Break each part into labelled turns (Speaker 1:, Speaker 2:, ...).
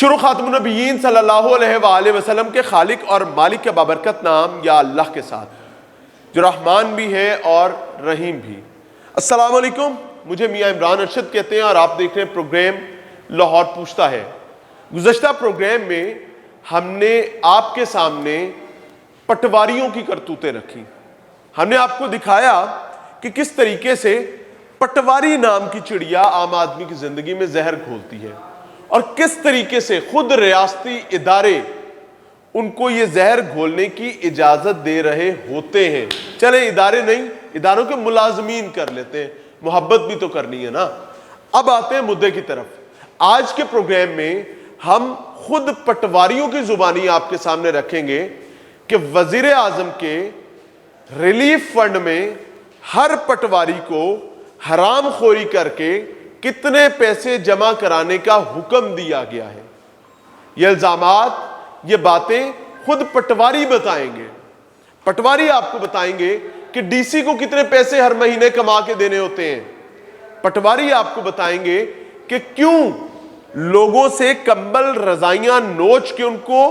Speaker 1: شروع خاتم النبیین صلی اللہ علیہ وآلہ وسلم کے خالق اور مالک کے بابرکت نام یا اللہ کے ساتھ جو رحمان بھی ہے اور رحیم بھی۔ السلام علیکم، مجھے میاں عمران ارشد کہتے ہیں اور آپ دیکھ رہے ہیں پروگرام لاہور پوچھتا ہے۔ گزشتہ پروگرام میں ہم نے آپ کے سامنے پٹواریوں کی کرتوتیں رکھی۔ ہم نے آپ کو دکھایا کہ کس طریقے سے پٹواری نام کی چڑیا عام آدمی کی زندگی میں زہر گھولتی ہے اور کس طریقے سے خود ریاستی ادارے ان کو یہ زہر گھولنے کی اجازت دے رہے ہوتے ہیں۔ چلے ادارے نہیں، اداروں کے ملازمین کر لیتے ہیں، محبت بھی تو کرنی ہے نا۔ اب آتے ہیں مدعے کی طرف۔ آج کے پروگرام میں ہم خود پٹواریوں کی زبانی آپ کے سامنے رکھیں گے کہ وزیر اعظم کے ریلیف فنڈ میں ہر پٹواری کو حرام خوری کر کے کتنے پیسے جمع کرانے کا حکم دیا گیا ہے۔ یہ الزامات، یہ باتیں خود پٹواری بتائیں گے۔ پٹواری آپ کو بتائیں گے کہ ڈی سی کو کتنے پیسے ہر مہینے کما کے دینے ہوتے ہیں۔ پٹواری آپ کو بتائیں گے کہ کیوں لوگوں سے کمبل رضائیاں نوچ کے ان کو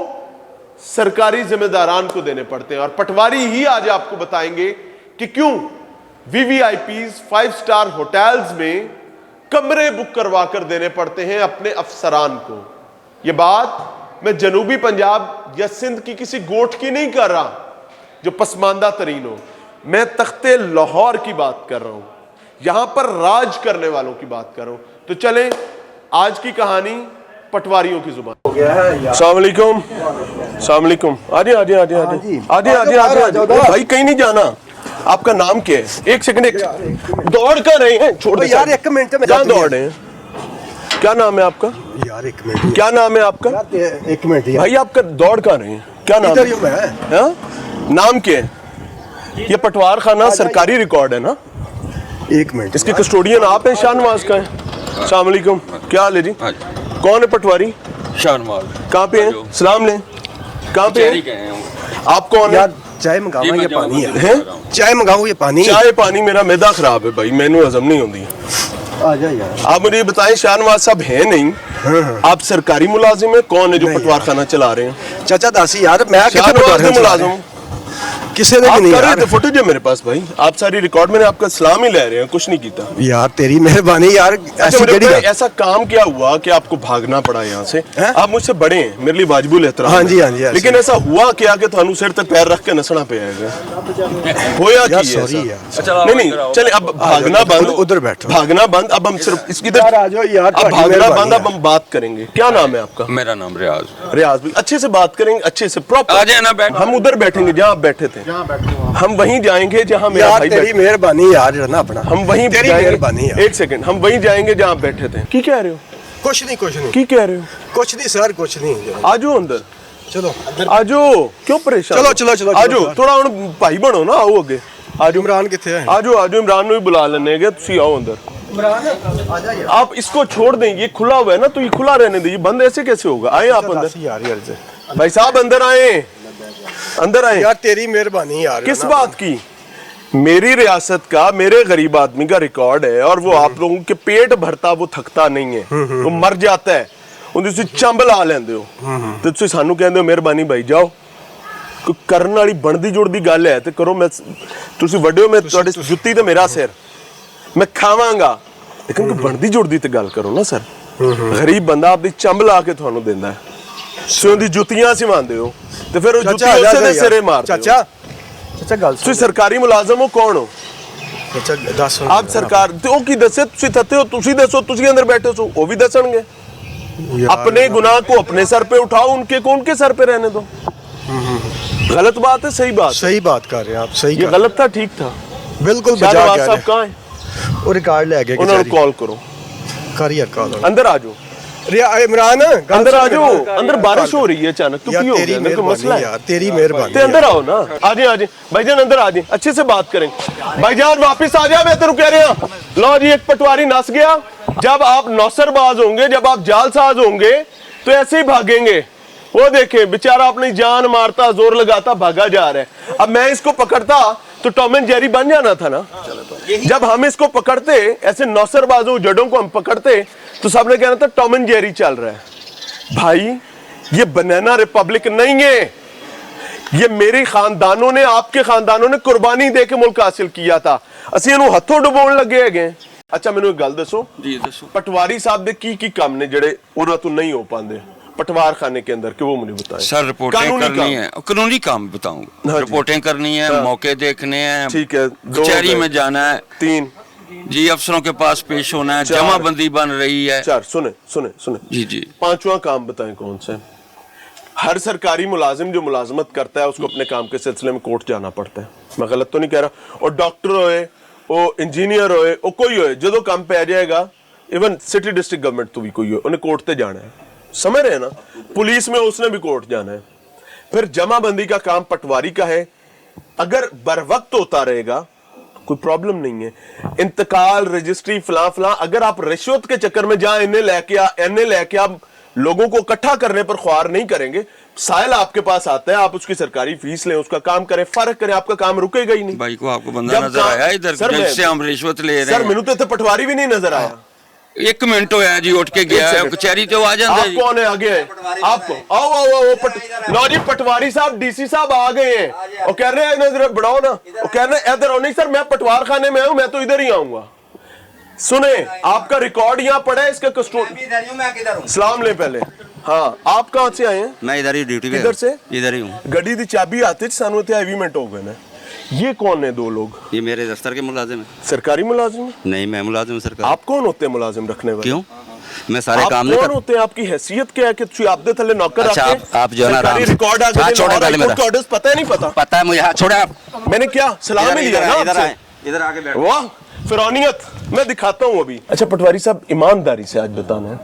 Speaker 1: سرکاری ذمہ داران کو دینے پڑتے ہیں۔ اور پٹواری ہی آج آپ کو بتائیں گے کہ کیوں وی وی آئی پیز 5 اسٹار ہوٹلز میں کمرے بک کروا کر دینے پڑتے ہیں اپنے افسران کو۔ یہ بات میں جنوبی پنجاب یا سندھ کی کسی گوٹھ کی نہیں کر رہا جو پسماندہ ترین ہو، میں تخت لاہور کی بات کر رہا ہوں، یہاں پر راج کرنے والوں کی بات کر رہا ہوں۔ تو چلیں آج کی کہانی پٹواریوں کی زبان۔ السلام علیکم، السلام علیکم، آجے آجے آجے آجے آجے آجے آجے بھائی کہیں نہیں جانا۔ آپ کا نام کیا ہے؟ ایک سیکنڈ، دوڑ کر رہے ہیں، چھوڑ دیں
Speaker 2: یار، ایک منٹ میں
Speaker 1: کہاں دوڑ رہے ہیں؟ کیا نام ہے آپ کا؟
Speaker 2: یار ایک منٹ،
Speaker 1: کیا نام ہے آپ کا؟
Speaker 2: ایک منٹ
Speaker 1: بھائی آپ کا دوڑ کہاں رہے ہیں؟ کیا نام ہے؟ نام کیا ہے؟ یہ پٹوار خانہ سرکاری ریکارڈ ہے نا؟
Speaker 2: ایک منٹ،
Speaker 1: اس کے کسٹوڈین آپ ہیں، شاہ نواز کا ہے۔ السلام علیکم، کیا حال ہے جی؟ کون ہے پٹواری؟
Speaker 3: شاہ نواز۔
Speaker 1: کہاں پہ ہیں؟ سلام لیں، کہاں پہ ہیں؟ آپ کون ہیں؟
Speaker 2: چائے منگاؤں، یہ پانی ہے، چائے منگاؤں، یہ پانی،
Speaker 1: چائے پانی؟ میرا معدہ خراب ہے بھائی، مینو ہضم نہیں ہوتی۔ آپ مجھے یہ بتائیں، شاہ نواز صاحب ہیں نہیں، آپ سرکاری ملازم ہیں؟ کون ہے جو پٹوار خانہ چلا رہے ہیں؟
Speaker 2: چاچا داسی یار، میں
Speaker 1: شاہ نواز کے ملازم ہوں،
Speaker 2: کسی نے بھی نہیں
Speaker 1: کر رہے تھے، فوٹیج ہے میرے پاس بھائی، آپ ساری ریکارڈ میں نے آپ کا سلام ہی لے رہے ہیں، کچھ نہیں کیتا
Speaker 2: یار، تیری مہربانی یار۔
Speaker 1: ایسا کام کیا ہوا کہ آپ کو بھاگنا پڑا یہاں سے؟ آپ مجھ سے بڑے ہیں، میرے لیے واجب الاحترام،
Speaker 2: ہاں جی ہاں جی،
Speaker 1: لیکن ایسا ہوا کیا کہ تھانوں سر تک پیر رکھ کے نسنا پہ آئے گا؟ ہویا کی ہے ایسا؟ نہیں چلے اب بھاگنا بند،
Speaker 2: ادھر بیٹھو،
Speaker 1: بھاگنا بند، اب ہم صرف اس کی طرف اب بھاگنا بند، اب ہم بات کریں گے۔ کیا نام ہے آپ کا؟
Speaker 3: میرا نام ریاض۔
Speaker 1: ریاض بھی اچھے سے بات کریں گے، اچھے سے پراپر،
Speaker 3: آ جائے نا بیٹھ،
Speaker 1: ہم ادھر بیٹھیں گے جہاں آپ بیٹھے تھے، ہم وہیں جائیں گے جہاں میرا بھائی بیٹھا۔
Speaker 2: تیری مہربانی یار نا، اپنا
Speaker 1: ہم وہیں جائیں گے، ایک سیکنڈ، ہم وہیں جائیں گے جہاں آپ بیٹھے تھے۔ کی کہہ رہے ہو؟
Speaker 2: کچھ نہیں، کچھ نہیں،
Speaker 1: کی کہہ رہے ہو؟
Speaker 2: کچھ نہیں سر، کچھ نہیں۔
Speaker 1: آجو اندر،
Speaker 2: چلو
Speaker 1: آجو، کیوں پریشان؟
Speaker 2: چلو چلو چلو،
Speaker 1: آجو، تھوڑا ہن بھائی بنو نا، آؤ اگے، آجو۔
Speaker 2: عمران کتنے ہے؟
Speaker 1: آجو آجو، عمران نو بھی بلا لینے گے، تسی آؤ اندر۔ آپ اس کو چھوڑ دیں، یہ کھلا ہوا ہے نا، تو یہ کھلا رہنے دیں، یہ بند ایسے کیسے ہوگا؟ آئیں آپ اندر، بھائی صاحب اندر آئیں، اندر آئیں۔
Speaker 2: یار تیری مہربانی یار۔
Speaker 1: کس بات کی؟ میری ریاست کا، میرے غریب آدمی کا ریکارڈ ہے، اور وہ آپ لوگوں کے پیٹ بھرتا وہ تھکتا نہیں ہے، وہ مر جاتا ہے، ان سے چمب لا لیندے ہو، تو تسی سانو کہندے ہو مہربانی بھائی جاؤ۔ کرن والی بندی جڑدی گل ہے تے کرو، میں تسی وڈے ہو، میں تہاڈی جُتی تے میرا سر، میں کھاواں گا، لیکن کوئی بندی جڑدی تے گل کرو نا سر۔ غریب بندہ آپ دی چمب لا کے تھانوں دیندا ہے، سوں دی جُتیاں سواندے ہو تے پھر وہ جُتی اسے دے سرے ماردے ہو۔
Speaker 2: چاچا گل
Speaker 1: تسی سرکاری ملازم ہو، کون ہو آپ؟ سرکار تو کی دسے، تسی تھتے ہو، تسی دسو، تسی اندر بیٹھے سو، وہ بھی دسن گے۔ اپنے گناہ کو اپنے سر پہ اٹھاؤ، ان کے کو ان کے سر پہ رہنے دو۔ غلط بات ہے صحیح بات؟
Speaker 2: صحیح بات کر رہے ہیں آپ، صحیح۔
Speaker 1: یہ غلط تھا ٹھیک تھا؟
Speaker 2: بالکل
Speaker 1: شاہ نواز صاحب کہاں ہیں؟
Speaker 2: وہ ریکارڈ لے گئے،
Speaker 1: انہوں نے کال کرو،
Speaker 2: کر یار کال۔
Speaker 1: اندر آ جاؤ،
Speaker 2: عمران
Speaker 1: اندر آ جاؤ، اندر بارش ہو رہی ہے اچانک، تو کی ہو گیا؟ اندر کوئی مسئلہ ہے؟
Speaker 2: تیری مہربانی،
Speaker 1: اندر آؤ نا، آ جائیں آ جائیں بھائی جان، اندر آ جائیں، اچھے سے بات کریں۔ بھائی جان واپس آ جائیں، میں تیرے کہہ رہا ہوں۔ لو جی، ایک پٹواری نس گیا۔ جب آپ نوسر باز ہوں گے، جب آپ جال ساز ہوں گے تو ایسے ہی بھاگیں گے۔ وہ دیکھیں بیچارہ اپنی جان مارتا، زور لگاتا، بھاگا جا رہا ہے۔ اب میں اس کو پکڑتا تو ٹام اینڈ جیری بن جانا تھا نا۔ جب ہم اس کو پکڑتے، ایسے نوسر بازوں جڑوں کو ہم پکڑتے، تو سب نے کہنا تھا ٹام اینڈ جیری چل رہا ہے۔ भाई ये बनाना रिपब्लिक नहीं है, ये मेरे खानदानों ने, आपके खानदानों ने कुर्बानी दे के मुल्क हासिल किया था, ਅਸੀਂ ਇਹਨੂੰ ਹੱਥੋਂ ਡੁਬੋਣ ਲੱਗੇ ਹੈਗੇ। ਅੱਛਾ ਮੈਨੂੰ ਇੱਕ ਗੱਲ ਦੱਸੋ
Speaker 3: ਜੀ ਦੱਸੋ।
Speaker 1: पटवारी साहब ਦੇ ਕੀ ਕੰਮ ਨੇ ਜਿਹੜੇ ਉਹਨਾਂ ਤੋਂ नहीं हो पाते पटवार खाने के अंदर, कि वो मुझे बताएं।
Speaker 3: सर रिपोर्टिंग करनी है, कानूनी काम बताऊंगा।
Speaker 1: हाँ जी।
Speaker 3: रिपोर्टिंग करनी है,
Speaker 1: हाँ।
Speaker 3: मौके देखने हैं,
Speaker 1: ठीक है, दो
Speaker 3: कचहरी
Speaker 1: हो गए।
Speaker 3: में जाना है,
Speaker 1: 3
Speaker 3: जी अफसरों के पास पेश होना है,
Speaker 1: 4
Speaker 3: जमाबंदी बन रही है।
Speaker 1: 4 सुने सुने सुने
Speaker 3: जी जी।
Speaker 1: 5वां काम बताएं कौन सा है? हर सरकारी मुलाजिम जो मुलाजमत करता है उसको अपने काम के सिलसिले में कोर्ट जाना पड़ता है, मैं गलत तो नहीं कह रहा? और डॉक्टर होए, वो इंजीनियर होए, वो कोई होए, जो काम पे आ जाएगा, इवन सिटी डिस्ट्रिक्ट गवर्नमेंट तो भी कोई हो, उन्हें कोर्ट पे जाना है, समझ रहे हैं ना? पुलिस में उसने भी कोर्ट जाना है। फिर जमाबंदी का काम पटवारी का है, अगर बर वक्त होता रहेगा कोई प्रॉब्लम नहीं है। इंतकाल रजिस्ट्री फलां फलां, अगर आप रिश्वत के चक्कर में जहां इन्हें लेके आप लोगों को इकट्ठा करने पर ख्वार नहीं करेंगे, साइल आपके पास आता है, आप उसकी सरकारी फीस लें, उसका काम करें, फर्क करें, आपका काम रुकेगा ही नहीं।
Speaker 3: भाई को आपको बंदा नजर आया इधर जिससे हम रिश्वत ले रहे
Speaker 1: सर
Speaker 3: हैं?
Speaker 1: मैनू तो इत्थे पटवारी भी नहीं नजर आया।
Speaker 3: 1 मिनट होया जी, उठ के गया है कचहरी तो आ जाता
Speaker 1: आप
Speaker 3: है जी।
Speaker 1: कौन है आगे? आपको आओ आओ आओ लो जी, पटवारी साहब डीसी साहब आ गए हैं, वो कह रहे हैं इधर बढ़ाओ ना, वो कह रहे हैं इधर आओ। नहीं सर मैं पटवार खाने में हूं, मैं तो इधर ही आऊंगा। सुने आपका रिकॉर्ड यहाँ पड़ा है, इसका कस्टोडियन सलाम ले पहले। हाँ आप कहाँ से आए हैं?
Speaker 3: मैं इधर ही ड्यूटी पे।
Speaker 1: इधर से?
Speaker 3: इधर ही हूँ।
Speaker 1: गड्डी दी चाबी आते सानू इत्थे हैवी मिनट हो गए ने। ये कौन है 2 लोग?
Speaker 3: ये मेरे दफ्तर के मुलाजिम है।
Speaker 1: सरकारी मुलाजिम है?
Speaker 3: नहीं मैं मुलाजिम हूँ सरकार।
Speaker 1: आप कौन होते हैं मुलाजिम रखने वाले?
Speaker 3: क्यों? मैं सारे
Speaker 1: आप
Speaker 3: काम नहीं
Speaker 1: कौन
Speaker 3: कर।
Speaker 1: होते हैं? आपकी हैसियत क्या है कि तुसी आप दे थल्ले नौकर
Speaker 3: अच्छा,
Speaker 1: रखे?
Speaker 3: आप जो है ना
Speaker 1: सरकारी
Speaker 3: आराम से-
Speaker 1: रिकॉर्ड आ
Speaker 3: हाथ
Speaker 1: गए,
Speaker 3: छोड़ो पहले मेरा।
Speaker 1: ऑर्डर्स पता है नहीं पता?
Speaker 3: पता है मुझे, हाथ छोड़े आप।
Speaker 1: मैंने क्या सलाम ही लिया ना
Speaker 3: इधर
Speaker 1: आपसे?
Speaker 3: आए, इधर आके बैठो।
Speaker 1: वाह फिरौनियत, मैं दिखाता हूँ अभी। अच्छा पटवारी साहब ईमानदारी से आज बताना है,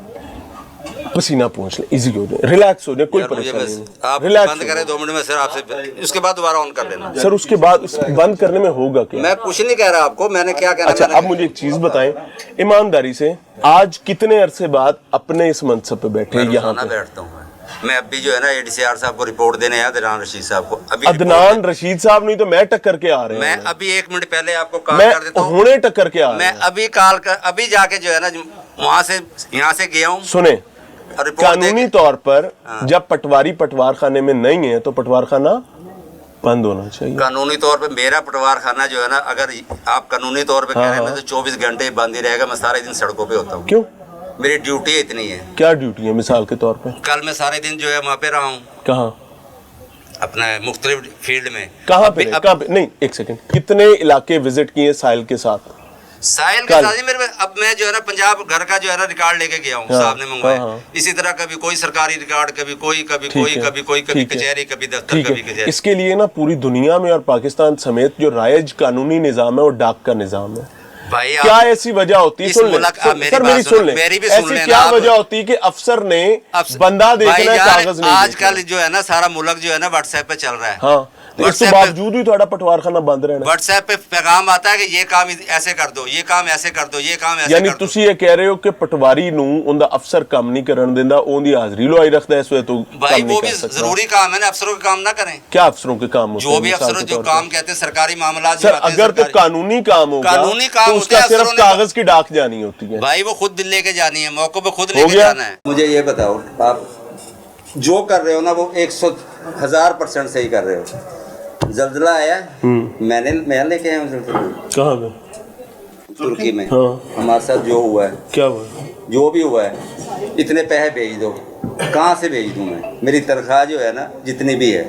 Speaker 1: पसीना पहुंच ले, इजी हो जाए, रिलैक्स हो जाए, कोई
Speaker 4: यार मुझे
Speaker 1: परेशानी
Speaker 4: बस
Speaker 1: नहीं।
Speaker 4: आप
Speaker 1: रिलैक्स
Speaker 4: बंद करें 2 मिनट में सर, आपसे उसके बाद दोबारा ऑन कर लेना।
Speaker 1: सर उसके बाद बंद करने में होगा क्या?
Speaker 4: मैं कुछ नहीं कह रहा आपको, मैंने क्या कहना।
Speaker 1: अच्छा
Speaker 4: मैंने
Speaker 1: अब मुझे एक चीज बताएं ईमानदारी से, आज कितने अरसे बाद अपने इस मनसब पे बैठे
Speaker 4: मैं
Speaker 1: यहाँ
Speaker 4: रोजाना
Speaker 1: पे?
Speaker 4: बैठता हूँ। मैं अभी जो है ना ADCR साहब को रिपोर्ट देने आया, अदनान रशीद साहब को अभी
Speaker 1: अदनान रशीद साहब नहीं तो मैं टक्कर के आ रहे
Speaker 4: मैं
Speaker 1: हैं।
Speaker 4: अभी 1 मिनट पहले आपको कॉल
Speaker 1: मैं
Speaker 4: कर देता हूँ।
Speaker 1: हुणे टक्कर के आ रहे
Speaker 4: मैं
Speaker 1: हैं।
Speaker 4: अभी कॉल कर, अभी जाके जो है ना वहाँ से यहाँ से गया हूँ
Speaker 1: सुने
Speaker 4: और रिपोर्ट
Speaker 1: कानूनी
Speaker 4: दे-
Speaker 1: तौर पर जब पटवारी पटवार खाने में नहीं है तो पटवार खाना बंद होना चाहिए।
Speaker 4: कानूनी तौर पे मेरा पटवार खाना जो है ना, अगर आप कानूनी तौर पे कह रहे हैं
Speaker 1: हाँ।
Speaker 4: ना, तो 24 घंटे बंद ही रहेगा। मैं सारे दिन सड़कों पे होता हूँ,
Speaker 1: क्यों?
Speaker 4: मेरी ड्यूटी इतनी है।
Speaker 1: क्या ड्यूटी है मिसाल के तौर पे?
Speaker 4: कल मैं सारे दिन जो है वहाँ पे रहा हूँ,
Speaker 1: कहाँ
Speaker 4: अपना मुख्तलिफ फील्ड में।
Speaker 1: कहाँ
Speaker 4: अभी-
Speaker 1: पे कहाँ पे? नहीं एक सेकंड, कितने इलाके विजिट किए साहिल के साथ?
Speaker 4: साहिल के
Speaker 1: कल।
Speaker 4: साथ ही मेरे अब मैं जो है ना पंजाब घर का जो है ना रिकॉर्ड लेके गया हूँ,
Speaker 1: हाँ,
Speaker 4: साहब ने मंगवाया।
Speaker 1: हाँ, हाँ।
Speaker 4: इसी तरह कभी कोई सरकारी रिकॉर्ड, कभी कोई, कभी
Speaker 1: ठीक
Speaker 4: कोई,
Speaker 1: है,
Speaker 4: कभी कोई, कभी
Speaker 1: ठीक है,
Speaker 4: कचहरी, कभी दफ्तर,
Speaker 1: ठीक
Speaker 4: कभी
Speaker 1: है।
Speaker 4: कचहरी।
Speaker 1: इसके लिए ना पूरी दुनिया में और पाकिस्तान समेत जो राइज कानूनी निजाम है वो डाक का निजाम है।
Speaker 4: भाई
Speaker 1: क्या
Speaker 4: आप
Speaker 1: ऐसी वजह होती है?
Speaker 4: इस
Speaker 1: सुन ले,
Speaker 4: मुल्क-
Speaker 1: सुन-
Speaker 4: मेरी
Speaker 1: सर
Speaker 4: बात
Speaker 1: मेरी
Speaker 4: सुन-
Speaker 1: सुन ले,
Speaker 4: मेरी भी सुन
Speaker 1: ऐसी
Speaker 4: लेना
Speaker 1: क्या
Speaker 4: आप।
Speaker 1: वजह होती है कि अफसर ने
Speaker 4: अब
Speaker 1: बंदा देखना
Speaker 4: भाई
Speaker 1: है,
Speaker 4: यार,
Speaker 1: कागज नहीं
Speaker 4: आजकल
Speaker 1: देखना।
Speaker 4: जो है ना सारा मुल्क जो है ना व्हाट्सएप पे चल रहा है।
Speaker 1: हाँ इस
Speaker 4: WhatsApp
Speaker 1: तो
Speaker 4: पे-
Speaker 1: बावजूद भी थोड़ा पटवार खाना बंद रहना।
Speaker 4: व्हाट्सएप पे पैगाम आता है कि ये काम ऐसे कर दो, ये काम ऐसे कर दो, ये काम ऐसे
Speaker 1: यानी
Speaker 4: कर दो।
Speaker 1: ਤੁਸੀਂ ਇਹ ਕਹਿ ਰਹੇ ਹੋ ਕਿ ਪਟਵਾਰੀ ਨੂੰ ਉਹਦਾ ਅਫਸਰ ਕੰਮ ਨਹੀਂ ਕਰਨ ਦਿੰਦਾ, ਉਹਦੀ ਹਾਜ਼ਰੀ ਲਵਾਈ ਰੱਖਦਾ, ਇਸ ਵੇ ਤੋਂ
Speaker 4: भाई
Speaker 1: ਕੰਮ
Speaker 4: वो
Speaker 1: नहीं
Speaker 4: भी
Speaker 1: कर सकता।
Speaker 4: जरूरी काम है ना, अफसरों के काम ना करें।
Speaker 1: क्या अफसरों के काम होते
Speaker 4: जो
Speaker 1: हैं
Speaker 4: भी
Speaker 1: मिसाल
Speaker 4: अफसर
Speaker 1: के
Speaker 4: जो
Speaker 1: तौर पे?
Speaker 4: काम कहते हैं सरकारी मामला
Speaker 1: सर अगर तो कानूनी काम होगा
Speaker 4: कानूनी काम
Speaker 1: तो
Speaker 4: होते
Speaker 1: उसका
Speaker 4: हैं,
Speaker 1: सिर्फ
Speaker 4: अफसरों ने-
Speaker 1: कागज की डाक जानी होती है।
Speaker 4: भाई वो खुद लेके जानी है, मौके पे खुद
Speaker 1: हो
Speaker 4: लेके
Speaker 1: गया?
Speaker 4: जाना है। मुझे ये बताओ, आप जो कर रहे हो ना वो 100,000% सही कर रहे हो। जल्जला आया, मैं लेके आया हूँ जल्जला
Speaker 1: कहाँ में?
Speaker 4: तुर्की में।
Speaker 1: हाँ।
Speaker 4: हमारे साथ जो हुआ है,
Speaker 1: क्या हुआ?
Speaker 4: जो भी हुआ है, इतने पैसे भेज दो। कहाँ से भेज दूँ मैं? मेरी तनख्वाह जो है ना जितनी भी है।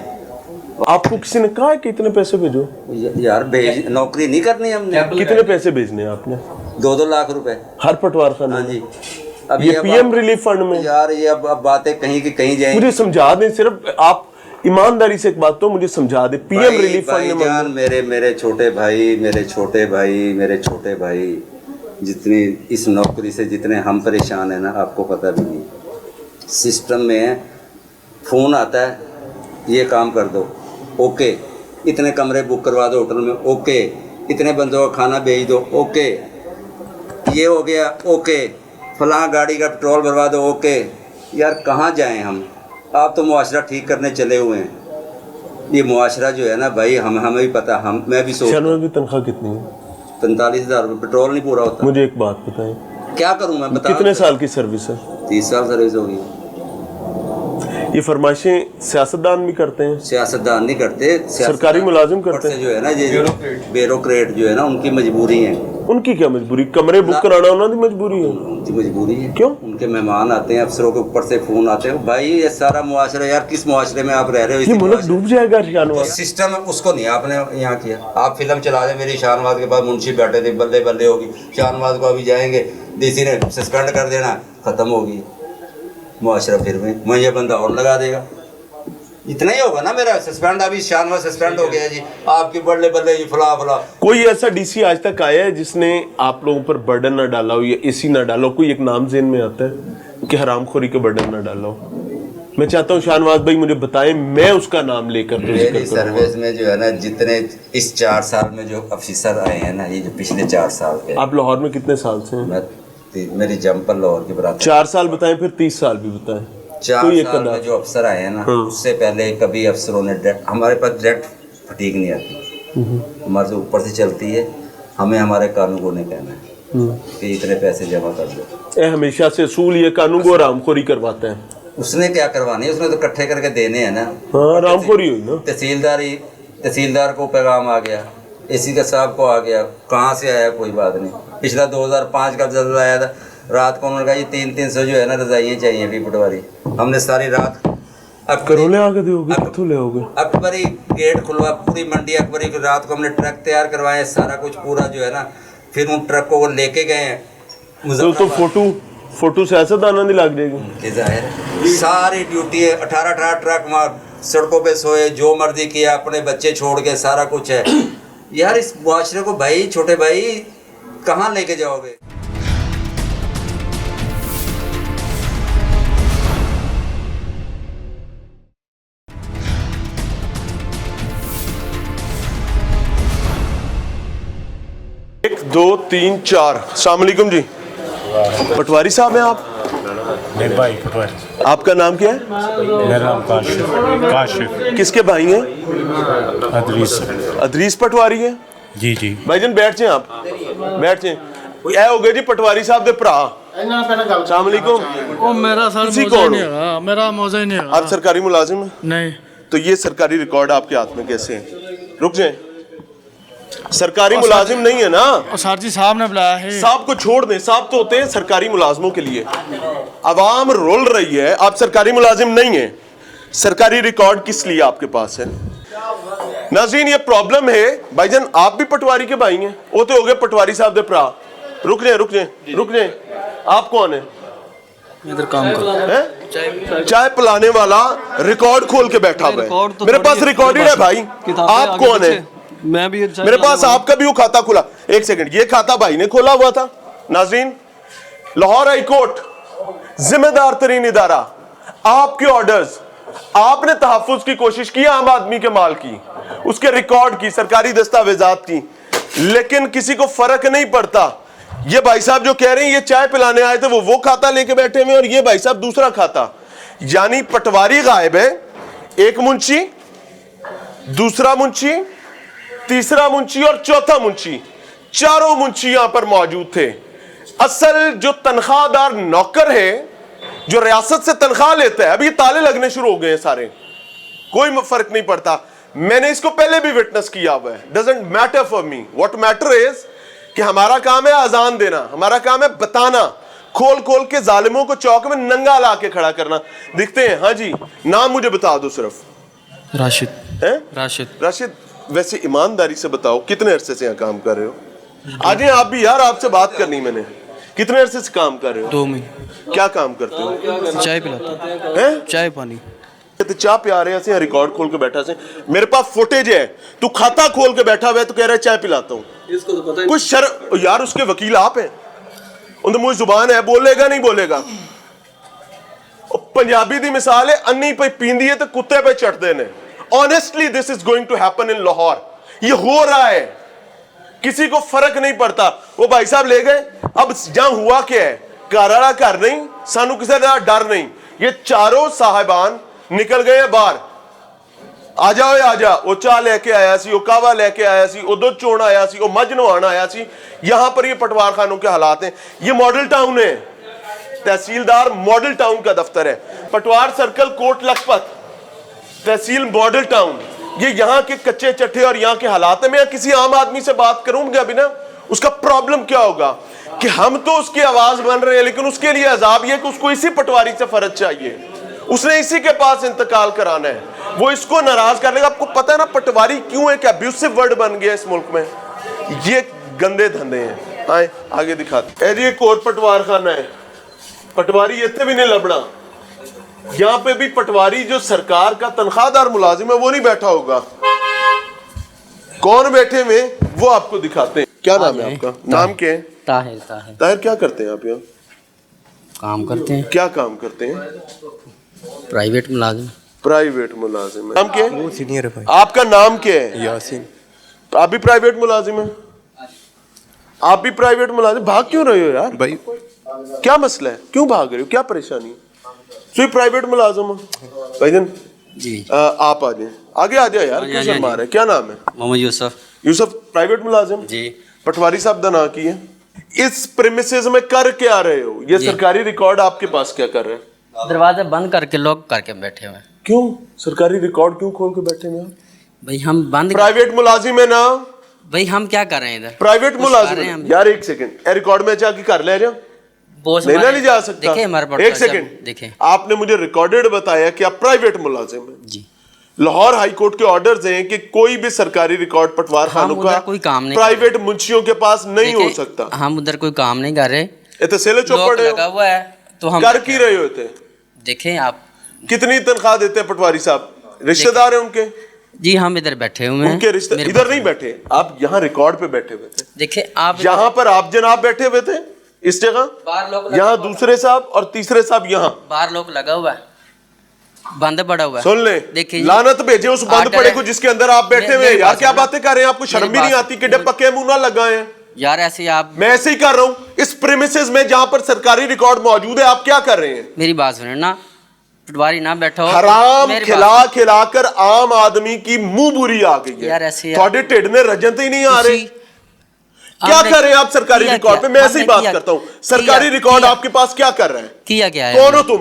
Speaker 1: आपको किसी ने कहा है कि इतने पैसे भेजो?
Speaker 4: यार भेज, नौकरी नहीं करनी हमने।
Speaker 1: कितने पैसे भेजने हैं आपने?
Speaker 4: 2-2 लाख रुपए।
Speaker 1: हर पटवार खाने
Speaker 4: हाँ
Speaker 1: में?
Speaker 4: जी। अब
Speaker 1: ये
Speaker 4: अब
Speaker 1: पीएम
Speaker 4: आप-
Speaker 1: रिलीफ फंड में?
Speaker 4: यार ये अब बातें कहीं की कहीं जाएंगी।
Speaker 1: मुझे समझा दें, सिर्फ आप ईमानदारी से एक बात तो मुझे समझा दे, पीएम रिलीफ फंड में
Speaker 4: जान, मेरे छोटे भाई, मेरे छोटे भाई जितनी इस नौकरी से जितने हम परेशान है ना, आपको पता भी नहीं। सिस्टम में फ़ोन आता है, ये काम कर दो, ओके, इतने कमरे बुक करवा दो होटल में, ओके, इतने बंदों का खाना भेज दो, ओके, ये हो गया, ओके, फलां गाड़ी का पेट्रोल भरवा दो, ओके। यार कहाँ जाएं हम? आप तो मुआशरा ठीक करने चले हुए हैं। ये मुआशरा जो है ना भाई, हमें भी पता, मैं भी सोच।
Speaker 1: शहरों की तनख्वाह कितनी है?
Speaker 4: 45,000 रुपये, पेट्रोल नहीं पूरा होता।
Speaker 1: मुझे एक बात बताएं,
Speaker 4: क्या करूं मैं, बता।
Speaker 1: कितने साल की सर्विस है?
Speaker 4: 30 साल सर्विस होगी।
Speaker 1: یہ فرمائشیں سیاستدان بھی کرتے ہیں؟
Speaker 4: سیاستدان نہیں کرتے،
Speaker 1: سرکاری ملازم کرتے ہیں
Speaker 4: جو ہے نا، یہ بیوروکریٹ جو ہے نا، ان کی مجبوری ہے۔
Speaker 1: ان کی کیا مجبوری؟ کمرے بک کرانا انہوں کی مجبوری ہے؟
Speaker 4: ان کی مجبوری ہے۔
Speaker 1: کیوں؟
Speaker 4: ان کے مہمان آتے ہیں، افسروں کے اوپر سے فون آتے ہیں، بھائی یہ سارا معاشرہ، یار کس معاشرے میں آپ رہ رہے ہو؟
Speaker 1: یہ ملک ڈوب جائے گا شان والا
Speaker 4: سسٹم اس کو نہیں آپ نے یہاں کیا۔ آپ فلم چلا دیں، میری شان واز کے بعد منشی بیٹھے تھے، بلے بلے ہوگی، شان واز کو ابھی جائیں گے ڈی سی نے سسپینڈ کر دینا، ختم ہوگی معاشرہ، پھر میں یہ بندہ اور لگا دے گا، اتنا ہی ہوگا نا میرا سسپینڈ، ابھی شان واز سسپینڈ ہو گیا جی، آپ کی بلے بلے جی فلاں فلاں۔
Speaker 1: کوئی ایسا ڈی سی آج تک آیا ہے جس نے آپ لوگوں پر برڈن نہ ڈالا ہو یا اے سی نہ ڈالا ہو؟ کوئی ایک نام ذہن میں آتا ہے کہ حرام خوری کا برڈن نہ ڈالا ہو؟ میں چاہتا ہوں شان واز بھائی مجھے بتائیں، میں اس کا نام لے کر
Speaker 4: میری سروس میں جو ہے نا، جتنے اس 4 سال میں جو افیسر آئے ہیں نا، یہ جو پچھلے 4 سال کے۔
Speaker 1: آپ لاہور میں کتنے سال سے ہیں؟
Speaker 4: میری جمپر لاہور کی برادری
Speaker 1: 4 سال بتائیں، پھر 30 سال بھی بتائیں۔
Speaker 4: 4 سال میں جو افسر آئے ہیں نا، اس سے پہلے کبھی افسروں نے ہمارے پاس ڈائریکٹ فٹیگ نہیں آتی، ہمارے سے اوپر سے چلتی ہے، ہمیں ہمارے قانون کو نہیں کہنا ہے کہ اتنے پیسے جمع کر دو۔
Speaker 1: ہمیشہ سے اصول یہ قانون کو حرام خوری کرواتا ہے۔
Speaker 4: اس نے کیا کروانی ہے؟ اس نے تو اکٹھے کر کے دینے ہیں نا۔
Speaker 1: ہاں حرام خوری ہوئی نا۔
Speaker 4: تحصیلدار کو پیغام آ گیا، اے سی کا صاحب کو آ گیا، کہاں سے آیا کوئی بات نہیں۔ پچھلا 2005 کا زلزلہ آیا تھا، رات کو انہوں نے کہا یہ 300 جو ہے نا رضائیاں چاہیے ابھی پٹواری۔ ہم نے ساری رات
Speaker 1: کرولے آ کے دے ہوگے، کتوں لے ہوگے؟
Speaker 4: اکبری گیٹ کھلوا، پوری منڈی اکبری کی رات کو ہم نے ٹرک تیار کروائے، سارا کچھ پورا جو ہے نا، پھر ان ٹرک کو وہ لے کے گئے ہیں۔
Speaker 1: تو فوٹو سیاست آنا نہیں لگ جائے گی؟
Speaker 4: ظاہر ہے ساری ڈیوٹی ہے، 18 ٹرک وہاں سڑکوں پہ سوئے، جو مرضی کیا، اپنے بچے چھوڑ کے، سارا کچھ ہے۔ یار اس معاشرے کو بھائی، چھوٹے بھائی کہاں لے کے جاؤ گے؟
Speaker 1: ایک 2 3 4 السلام علیکم جی، پٹواری صاحب ہیں آپ؟
Speaker 5: میرے بھائی پٹواری۔
Speaker 1: آپ کا نام کیا ہے؟
Speaker 5: میرا نام کاشف۔
Speaker 1: کس کے بھائی ہیں؟ ادریس پٹواری ہیں؟
Speaker 5: جی جی
Speaker 1: بھائی جان بیٹھ جائیں، آپ بیٹھ جائیں۔ اے ہو گئے جی پٹواری صاحب دے پرا۔ السلام علیکم۔
Speaker 6: او میرا سر
Speaker 1: کسی
Speaker 6: موزہ
Speaker 1: کون؟
Speaker 6: نہیں ہے، میرا موزہ نہیں ہے۔
Speaker 1: آپ سرکاری ملازم ہیں؟
Speaker 6: نہیں۔
Speaker 1: تو یہ سرکاری ریکارڈ آپ کے ہاتھ میں کیسے ہیں؟ رک جائیں، سرکاری ملازم نہیں ہے نا؟
Speaker 6: سر جی صاحب نے بلایا ہے۔
Speaker 1: صاحب کو چھوڑ دیں، صاحب تو ہوتے ہیں سرکاری ملازموں کے لیے۔ عوام رول رہی ہے، آپ سرکاری ملازم نہیں ہیں، سرکاری ریکارڈ کس لیے آپ کے پاس ہے؟ ناظرین یہ پرابلم ہے۔ بھائی جان آپ بھی پٹواری کے بھائی ہیں، وہ تو ہو گئے پٹواری صاحب دے پرا۔ رک جائیں، آپ کون ہیں؟
Speaker 6: ادھر کام کر،
Speaker 1: چائے پلانے والا ریکارڈ کھول کے بیٹھا ہوا ہے، میرے پاس ریکارڈ ہے بھائی۔ آپ کون ہیں؟
Speaker 6: میں بھی
Speaker 1: میرے پاس آپ کا بھی وہ کھاتا کھلا، ایک سیکنڈ، یہ کھاتا بھائی نے کھولا ہوا تھا۔ ناظرین لاہور ہائی کورٹ ذمہ دار ترین ادارہ، آپ کے آرڈرز، آپ نے تحفظ کی کوشش کی عام آدمی کے مال کی، اس کے ریکارڈ کی، سرکاری دستاویزات کی، لیکن کسی کو فرق نہیں پڑتا۔ یہ بھائی صاحب جو کہہ رہے ہیں یہ چائے پلانے آئے تھے، وہ کھاتا لے کے بیٹھے ہوئے، اور یہ بھائی صاحب دوسرا کھاتا، یعنی پٹواری غائب ہے، ایک منشی، دوسرا منشی، تیسرا منشی اور چوتھا منشی، چاروں منشی یہاں پر موجود تھے۔ اصل جو تنخواہ دار نوکر ہے، جو ریاست سے تنخواہ لیتا ہے، اب یہ تالے لگنے شروع ہو گئے ہیں سارے، کوئی فرق نہیں پڑتا۔ میں نے اس کو پہلے بھی وٹنس کیا ہوا ہے۔ Doesn't matter for me, what matter is کہ ہمارا کام ہے اذان دینا، ہمارا کام ہے بتانا، کھول کھول کے ظالموں کو چوک میں ننگا لا کے کھڑا کرنا۔ دکھتے ہیں؟ ہاں جی، نام مجھے بتا دو صرف۔
Speaker 6: راشد۔
Speaker 1: راشد، ویسے ایمانداری سے بتاؤ کتنے عرصے سے یہاں کام کر رہے ہو؟ آج آپ بھی، یار آپ سے بات کرنی میں نے، کتنے عرصے سے کام کر رہے ہو؟
Speaker 6: 2 مہینے۔
Speaker 1: کیا کام کرتے ہو؟
Speaker 6: چائے پلاتا ہے، چائے پانی۔
Speaker 1: چاہ پیا رہے ہیں، ریکارڈ کھول کے بیٹھا سے، میرے پاس فوٹیج ہے، تو کھاتا کھول کے بیٹھا ہوا ہے تو کہہ رہا ہے چائے پلاتا ہوں۔ کچھ شرم، یار اس کے وکیل آپ ہیں، ان تو مجھے زبان ہے، بولے گا نہیں بولے گا۔ پنجابی دی مثال ہے، انی پہ پیندی ہے تو کتے پہ چڑھ دینے۔ Honestly this is going to happen in Lahore, یہ ہو رہا ہے، کسی کو فرق نہیں پڑتا۔ وہ بھائی صاحب لے گئے، اب جہاں ہوا کیا ہے، کارا کر نہیں، سانو کسی کا ڈر نہیں۔ یہ چاروں صاحبان نکل گئے باہر، آ جاؤ آ جا، وہ چاہ لے کے آیا سی، وہ کعوہ لے کے آیا سی، وہ دودھ چوڑ آیا سی، وہ مجھ نوان آیا سی۔ یہاں پر یہ پٹوار خانوں کے حالات ہیں، یہ ماڈل ٹاؤن ہے۔ तहसीलदार मॉडल टाउन का दफ्तर है, पटवार सर्कल कोट लखपत तहसील मॉडल टाउन। ये यहाँ के कच्चे चट्टे और यहाँ के हालात है। मैं किसी आम आदमी से बात करूंगा अभी ना, उसका प्रॉब्लम क्या होगा कि हम तो उसकी आवाज बन रहे हैं, लेकिन उसके लिए अजाब ये कि उसको इसी पटवारी से फर्ज चाहिए, उसने इसी के पास इंतकाल कराना है, वो इसको नाराज कर लेगा। आपको पता है ना पटवारी क्यों एक अब्यूसिव वर्ड बन गया इस मुल्क में? ये गंदे धंधे हैं। आए आगे दिखाते हैं। एक और पटवार खाना है, पटवारी इतने भी नहीं लबड़ा। यहाँ पे भी पटवारी जो सरकार का तनख्वाहदार मुलाजिम है वो नहीं बैठा होगा। कौन बैठे हुए वो आपको दिखाते हैं। क्या नाम है आपका? नाम क्या है?
Speaker 6: ताहिर। ताहिर
Speaker 1: ताहिर, क्या करते हैं आप यहाँ?
Speaker 6: काम करते हैं,
Speaker 1: क्या काम करते हैं?
Speaker 6: प्राइवेट मुलाजिम।
Speaker 1: प्राइवेट मुलाजिम है। नाम क्या है?
Speaker 2: वो सीनियर है भाई।
Speaker 1: आपका नाम क्या है?
Speaker 2: यासीन।
Speaker 1: तो आप भी प्राइवेट मुलाजिम है? आप भी प्राइवेट मुलाजिम? भाग क्यों रहे हो यार
Speaker 2: भाई
Speaker 1: क्या मसला है? क्यों भाग रहे हो? क्या परेशानी? सिर्फ प्राइवेट मुलाजिम हो भाईजान?
Speaker 6: जी
Speaker 1: आप आ जाए, आगे आ जाए यार, क्यों शर्मा रहे? क्या नाम है?
Speaker 6: मोहम्मद यूसुफ।
Speaker 1: यूसुफ, प्राइवेट मुलाजिम
Speaker 6: जी।
Speaker 1: पटवारी साहब दा ना की है। इस प्रेमिसेस में कर क्या रहे हो? ये सरकारी रिकॉर्ड आपके पास क्या कर रहे हैं?
Speaker 6: दरवाजा बंद करके लॉक करके बैठे हुए हैं।
Speaker 1: क्यों सरकारी रिकॉर्ड क्यों खोल के बैठे हैं?
Speaker 6: भाई हम बंद
Speaker 1: प्राइवेट मुलाजिम है ना?
Speaker 6: भाई हम क्या कर रहे हैं इधर?
Speaker 1: प्राइवेट
Speaker 6: कुछ कर रहे हैं
Speaker 1: मुलाजिम
Speaker 6: हम।
Speaker 1: यार एक सेकंड, रिकॉर्ड में जाके कर ले जा,
Speaker 6: बॉस
Speaker 1: लेना
Speaker 6: हमारे-
Speaker 1: नहीं जा सकता।
Speaker 6: देखिए हमारे
Speaker 1: एक
Speaker 6: पटवारी साहब,
Speaker 1: सेकंड,
Speaker 6: देखिए
Speaker 1: आपने मुझे रिकॉर्डेड बताया कि आप प्राइवेट मुलाजिम हैं।
Speaker 6: जी।
Speaker 1: लाहौर हाई कोर्ट के ऑर्डर्स हैं कि कोई भी सरकारी रिकॉर्ड पटवार खानों
Speaker 6: उधर
Speaker 1: का
Speaker 6: कोई काम नहीं
Speaker 1: प्राइवेट मुंशियों के पास नहीं हो
Speaker 6: देखिए,
Speaker 1: सकता।
Speaker 6: हम उधर कोई काम नहीं कर रहे।
Speaker 1: इतने सेले
Speaker 6: लॉक
Speaker 1: चौपड़े
Speaker 6: लगा हुआ है तो हम
Speaker 1: कर की रहे होते।
Speaker 6: देखें आप।
Speaker 1: कितनी तनख्वाह देते हैं पटवारी साहब? रिश्तेदार हैं उनके?
Speaker 6: जी हम इधर बैठे हुए हैं।
Speaker 1: उनके रिश्ते
Speaker 6: मेरे
Speaker 1: इधर
Speaker 6: पास-
Speaker 1: नहीं बैठे, आप यहाँ रिकॉर्ड पे बैठे हुए थे।
Speaker 6: देखिए आप
Speaker 1: यहाँ पर आप जनाब बैठे हुए थे इस जगह,
Speaker 6: बाहर लोग
Speaker 1: यहाँ दूसरे साहब और तीसरे साहब यहाँ।
Speaker 6: बाहर लोग लगा हुआ है, बंद पड़ा हुआ है।
Speaker 1: सुन ले,
Speaker 6: देखिए
Speaker 1: लानत भेजे उस बंद
Speaker 6: आर्डर
Speaker 1: पड़े
Speaker 6: है।
Speaker 1: को जिसके अंदर आप बैठे हुए हैं।
Speaker 6: मेरी
Speaker 1: यार
Speaker 6: बात
Speaker 1: क्या
Speaker 6: सुनो।
Speaker 1: बातें कर रहे हैं? आपको शर्म भी नहीं आती कि डे पक्के मुंह ना लगाए हैं?
Speaker 6: यार ऐसे आप
Speaker 1: मैं ऐसे ही कर रहा हूँ इस प्रेमिसेस में जहां पर सरकारी रिकॉर्ड मौजूद है। आप क्या कर रहे हैं?
Speaker 6: मेरी बात सुनो ना, पटवारी ना बैठो।
Speaker 1: हराम
Speaker 6: मेरी
Speaker 1: खिला
Speaker 6: बात-
Speaker 1: खिला कर आम आदमी की मुंह बुरी आ गई है।
Speaker 6: यार ऐसे यार-
Speaker 1: थोड़े ढिड में रजत ही नहीं आ रहे।
Speaker 6: उसी-
Speaker 1: क्या
Speaker 6: हमने
Speaker 1: कर रहे हैं आप सरकारी
Speaker 6: किया
Speaker 1: रिकॉर्ड पे?
Speaker 6: क्या?
Speaker 1: मैं ऐसे ही
Speaker 6: हमने
Speaker 1: बात
Speaker 6: किया-
Speaker 1: करता हूँ। सरकारी
Speaker 6: किया-
Speaker 1: रिकॉर्ड
Speaker 6: किया-
Speaker 1: आपके पास क्या कर रहे हैं?
Speaker 6: किया क्या है?
Speaker 1: कौन हो तुम?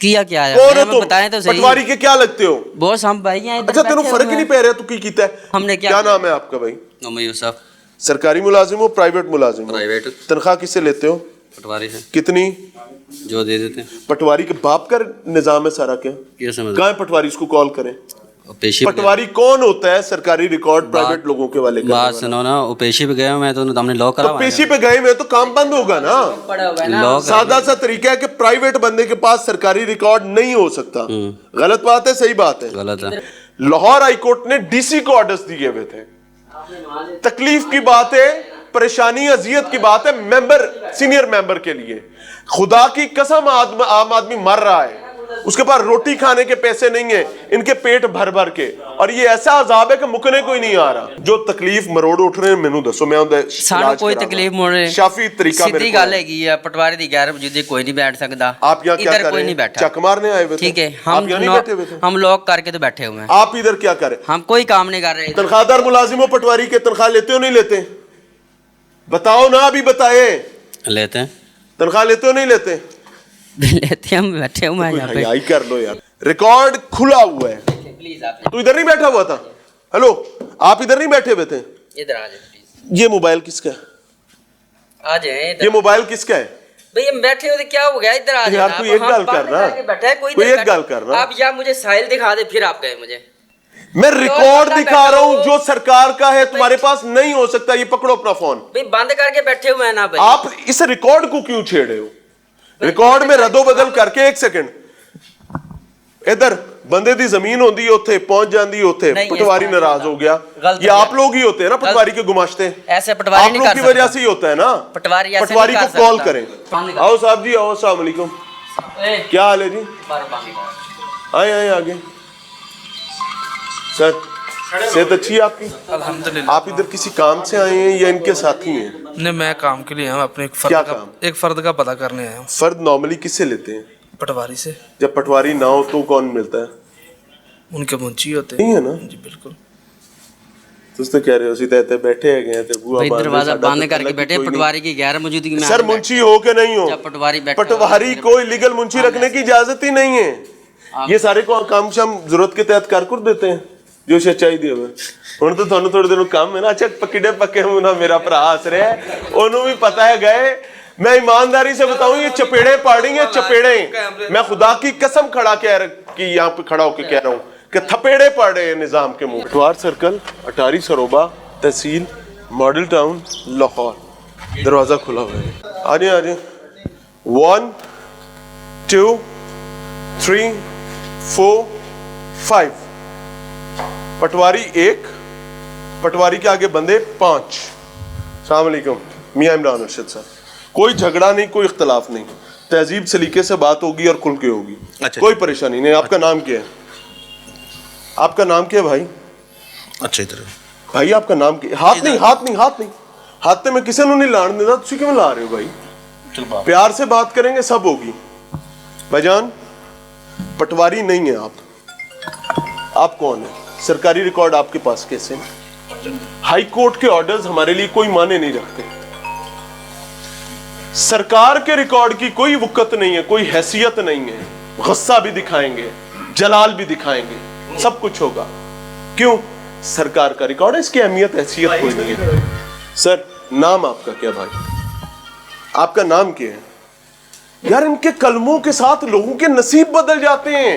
Speaker 6: किया क्या है?
Speaker 1: कौन हो
Speaker 6: हमें
Speaker 1: तुम?
Speaker 6: बताएं तो सही।
Speaker 1: पटवारी के क्या लगते हो?
Speaker 6: बॉस हम भाई हैं इधर
Speaker 1: अच्छा तेनों
Speaker 6: बैठे
Speaker 1: फर्क
Speaker 6: हुए
Speaker 1: ही नहीं
Speaker 6: हैं।
Speaker 1: पै रहा तू की कीता है?
Speaker 6: हमने क्या
Speaker 1: क्या
Speaker 6: किया?
Speaker 1: नाम है आपका भाई?
Speaker 6: मोहम्मद यूसुफ।
Speaker 1: सरकारी मुलाजिम हो प्राइवेट मुलाजिम हो?
Speaker 6: प्राइवेट।
Speaker 1: तनख्वाह किससे लेते हो?
Speaker 6: पटवारी से
Speaker 1: कितनी?
Speaker 6: जो दे देते हैं।
Speaker 1: पटवारी के बाप का निजाम है सारा क्या?
Speaker 6: क्या समझ
Speaker 1: कहाँ है पटवारी? इसको कॉल करें।
Speaker 6: पेशी
Speaker 1: पटवारी कौन होता है सरकारी रिकॉर्ड प्राइवेट लोगों के वाले?
Speaker 6: बात सुनो ना, वो पेशी पे गया मैं तो हमने लॉक करा।
Speaker 1: तो पेशी पे गए में तो काम बंद होगा ना।
Speaker 6: लॉक
Speaker 1: सादा सा तरीका है कि प्राइवेट बंदे के पास सरकारी रिकॉर्ड नहीं हो सकता। गलत बात है सही बात है?
Speaker 6: गलत है।
Speaker 1: लाहौर हाई कोर्ट ने डीसी को ऑर्डर्स दिए हुए थे। तकलीफ की बात है, परेशानी अजियत की बात है मेंबर, सीनियर मेंबर के लिए। खुदा की कसम आम आदमी मर रहा है, उसके पास रोटी खाने के पैसे नहीं है, इनके पेट भर भर के, और ये ऐसा अजाब है कि मुकने कोई नहीं आ रहा। जो तकलीफ मरोड़ उठ रहे हैं मैनू दसो, मैं उनदा
Speaker 6: सानू
Speaker 1: इलाज
Speaker 6: कोई
Speaker 1: करांगा।
Speaker 6: तकलीफ मोड़े
Speaker 1: शाफी तरीका मेरे
Speaker 6: सीधी
Speaker 1: को
Speaker 6: गल हैगी है, पटवारी दी गैर वजूदी कोई नहीं बैठ सकता।
Speaker 1: आप यहाँ क्या
Speaker 6: इधर
Speaker 1: कर
Speaker 6: कोई
Speaker 1: रहे
Speaker 6: नहीं
Speaker 1: हैं?
Speaker 6: बैठा।
Speaker 1: चक मारने आए हुए थे?
Speaker 6: ठीक है,
Speaker 1: आप यहाँ नहीं बैठे हुए थे?
Speaker 6: हम लॉक करके तो बैठे हुए हैं।
Speaker 1: आप इधर क्या करें?
Speaker 6: हम कोई काम नहीं कर रहे।
Speaker 1: तनख्वाहदार मुलाजिम हो पटवारी के, तनख्वाह लेते हो नहीं लेते? बताओ ना, अभी बताए।
Speaker 6: लेते हैं।
Speaker 1: तनख्वाह लेते हो नहीं लेते?
Speaker 6: लेते हैं, हम बैठे हुए हैं यहाँ पे।
Speaker 1: हयाई कर लो यार, रिकॉर्ड खुला हुआ है।
Speaker 6: प्लीज आप
Speaker 1: तू इधर नहीं बैठा हुआ था? हेलो, आप इधर नहीं बैठे हुए थे?
Speaker 6: इधर आ जाए प्लीज।
Speaker 1: ये मोबाइल किसका है?
Speaker 6: आ जाए
Speaker 1: ये मोबाइल किसका है?
Speaker 6: भाई हम बैठे हुए थे, क्या हो गया? इधर आ जाए।
Speaker 1: यार, कोई एक गल कर ना। कोई एक गल कर ना।
Speaker 6: आप या मुझे साहिल दिखा दे, फिर आप गए मुझे।
Speaker 1: मैं रिकॉर्ड
Speaker 6: बंदा
Speaker 1: दिखा रहा हूं
Speaker 6: बैठा
Speaker 1: जो सरकार का है, तुम्हारे पास नहीं हो सकता। ये पकड़ो अपना फोन।
Speaker 6: भाई बंद करके बैठे हुए हैं ना भाई।
Speaker 1: आप इस रिकॉर्ड को क्यों छेड़े हो? रिकॉर्ड में रद्दो-बदल करके, एक सेकंड, इधर बंदे दी जमीन होंदी उत्थे पहुंच जांदी उत्थे,
Speaker 6: नहीं,
Speaker 1: पटवारी
Speaker 6: इस
Speaker 1: नाराज हो गया।
Speaker 6: गलत
Speaker 1: ये आप लोग ही होते हैं ना पटवारी के गुमाश्ते?
Speaker 6: ऐसे पटवारी
Speaker 1: आप
Speaker 6: नहीं
Speaker 1: लोग
Speaker 6: कर
Speaker 1: की
Speaker 6: सकता।
Speaker 1: वजह से ही होता है ना।
Speaker 6: पटवारी ऐसे
Speaker 1: पटवारी
Speaker 6: नहीं
Speaker 1: को
Speaker 6: कर
Speaker 1: कॉल
Speaker 6: सकता।
Speaker 1: करें। आओ साहब जी, आओ, अस्सलाम वालेकुम। क्या हाल है जी? आए आए आगे। सर, सेहत अच्छी है आपकी?
Speaker 7: अल्हम्दुलिल्लाह।
Speaker 1: आप इधर किसी काम से आए हैं या इनके साथी हैं?
Speaker 7: नहीं, मैं काम के लिए हूँ, अपने
Speaker 1: क्या काम?
Speaker 7: एक फर्द का पता करने आया हूँ।
Speaker 1: फर्द नॉर्मली किससे लेते हैं?
Speaker 7: पटवारी से।
Speaker 1: जब पटवारी ना हो तो कौन मिलता है?
Speaker 7: उनके मुंशी होते
Speaker 1: नहीं है ना?
Speaker 7: जी बिल्कुल।
Speaker 1: तुझ तो कह रहे हो उसी तहते बैठे है गए थे बुआ
Speaker 6: भाई
Speaker 1: बांध
Speaker 6: दरवाजा
Speaker 1: साडा
Speaker 6: बंद
Speaker 1: तो
Speaker 6: करके
Speaker 1: अलग ही
Speaker 6: बैठे
Speaker 1: कोई नहीं।
Speaker 6: पटवारी की गैर मौजूदगी में
Speaker 1: सर
Speaker 6: आके
Speaker 1: मुंशी हो के नहीं हो,
Speaker 6: जब पटवारी बैठा
Speaker 1: पटवारी
Speaker 6: हुआ है,
Speaker 1: कोई लीगल मुंशी रखने की इजाजत ही नहीं है। ये सारे को काम शाम जरूरत के तहत कर देते हैं जो सच्चाई दी हुए ਹੁਣ ਤਾਂ ਤੁਹਾਨੂੰ ਥੋੜੇ ਦਿਨ ਕੰਮ ਹੈ ਨਾ ਅੱਛਾ ਪੱਕੀੜੇ ਪੱਕੇ ਹੋਣਾ मेरा ਭਰਾ हंस रहा है ਉਹਨੂੰ भी पता है गए। मैं ईमानदारी से बताऊं ये चपेड़े पड़ेंगे चपेड़े, मैं खुदा की कसम खड़ा कि यहाँ पे खड़ा होकर कह रहा हूँ कि थपेड़े पड़ रहे हैं निजाम के मुंह। द्वार सर्कल, अटारी सरोबा, तहसील मॉडल टाउन लाहौर। दरवाजा खुला हुआ है, आ जाए 1 2 3 4 5। पटवारी 1, पटवारी के आगे बंदे 5। अस्सलाम वालेकुम, मियां इमरान अरशद साहब। कोई झगड़ा नहीं, कोई इख्तलाफ नहीं, तहजीब सलीके से बात होगी और खुल के होगी।
Speaker 2: अच्छा,
Speaker 1: कोई परेशानी नहीं। आपका नाम क्या है? आपका नाम क्या है भाई?
Speaker 2: अच्छा इधर
Speaker 1: भाई आपका नाम क्या? हाथ नहीं, हाथ नहीं, हाथ नहीं, हाथ तो मैं किसी को नहीं लाने देता। तुम क्यों ला रहे हो भाई? प्यार से बात करेंगे सब होगी। भाईजान पटवारी नहीं है आप कौन है? सरकारी रिकॉर्ड आपके पास कैसे? हाई कोर्ट के ऑर्डर्स हमारे लिए कोई माने नहीं रखते। सरकार के रिकॉर्ड की कोई वक़्त नहीं है, कोई हैसियत नहीं है। गुस्सा भी दिखाएंगे, जलाल भी दिखाएंगे, सब कुछ होगा। क्यों? सरकार का रिकॉर्ड है, इसकी अहमियत हैसियत कोई नहीं है। सर नाम आपका क्या भाई? आपका नाम क्या है? यार इनके कलमों के साथ लोगों के नसीब बदल जाते हैं,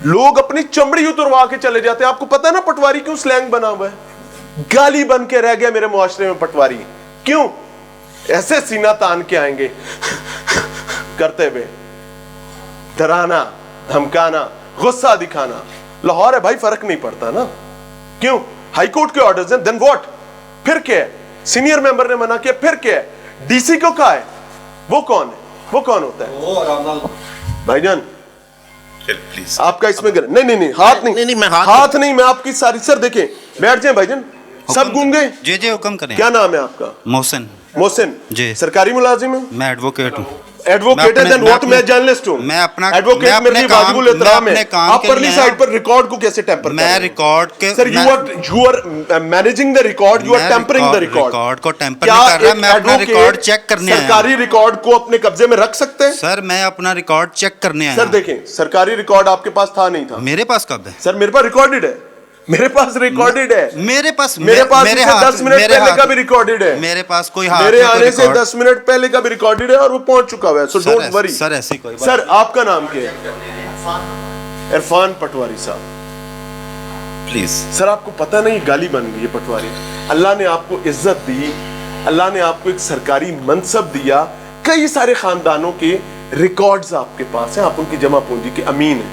Speaker 1: लोग अपनी चमड़ी उतरवा के चले जाते हैं। आपको पता है ना पटवारी क्यों स्लैंग बना हुआ है? गाली बन के रह गया मेरे मुआशरे में पटवारी। क्यों? ऐसे सीना तान के आएंगे करते हुए, डराना, धमकाना, गुस्सा दिखाना। लाहौर है भाई, फर्क नहीं पड़ता ना। क्यों? हाई कोर्ट के ऑर्डर्स हैं, देन व्हाट? फिर क्या है? सीनियर मेंबर ने मना किया, फिर क्या है? डीसी को कहा है, वो कौन है? वो कौन होता है? भाईजान
Speaker 2: प्लीज
Speaker 1: आपका इसमें नहीं हाथ नहीं,
Speaker 2: मैं
Speaker 1: हाथ नहीं, मैं आपकी सारी सर देखें, बैठ जाए भाईजान, सब गूंगे।
Speaker 8: जी जी हुक्म करें।
Speaker 1: क्या नाम है आपका?
Speaker 8: मोहसिन।
Speaker 1: मोहसिन
Speaker 8: जी।
Speaker 1: सरकारी मुलाजिम है?
Speaker 8: मैं एडवोकेट हूँ।
Speaker 1: एडवोकेट है, देन व्हाट? मैं जर्नलिस्ट हूँ।
Speaker 8: मैं अपना
Speaker 1: एडवोकेट मेरे लिए वाजिबुल एहतराम है। आप
Speaker 8: के
Speaker 1: परली साइड पर रिकॉर्ड को कैसे टेम्पर कर रहे हैं?
Speaker 8: मैं रिकॉर्ड के
Speaker 1: sir you are managing the record, you are tampering the
Speaker 8: record को टेम्पर नहीं कर रहा। मैं अपना रिकॉर्ड चेक करने आया हूं।
Speaker 1: सरकारी रिकॉर्ड को अपने कब्जे में रख सकते हैं?
Speaker 8: सर मैं अपना रिकॉर्ड चेक करने आया
Speaker 1: सर देखें, सरकारी रिकॉर्ड आपके पास था नहीं था?
Speaker 8: मेरे पास कब है?
Speaker 1: सर मेरे पास रिकॉर्डेड है, मेरे पास रिकॉर्डेड है,
Speaker 8: मेरे पास
Speaker 1: मेरे 10 मिनट पहले का भी रिकॉर्डेड है।
Speaker 8: मेरे पास कोई हाथ
Speaker 1: मेरे
Speaker 8: में कोई
Speaker 1: आने से
Speaker 8: रिकॉर्ड-
Speaker 1: 10 मिनट पहले का भी रिकॉर्डेड है और वो पहुंच चुका हुआ है। सो डोंट वरी
Speaker 8: सर ऐसी कोई बात
Speaker 1: सर। आपका नाम क्या है? इरफान पटवारी साहब।
Speaker 2: प्लीज
Speaker 1: सर आपको पता नहीं गाली बन गई है पटवारी। अल्लाह ने आपको इज्जत दी, अल्लाह ने आपको एक सरकारी मनसब दिया, कई सारे खानदानों के रिकॉर्ड्स आपके पास हैं, आप उनकी जमा पूंजी के अमीन हैं।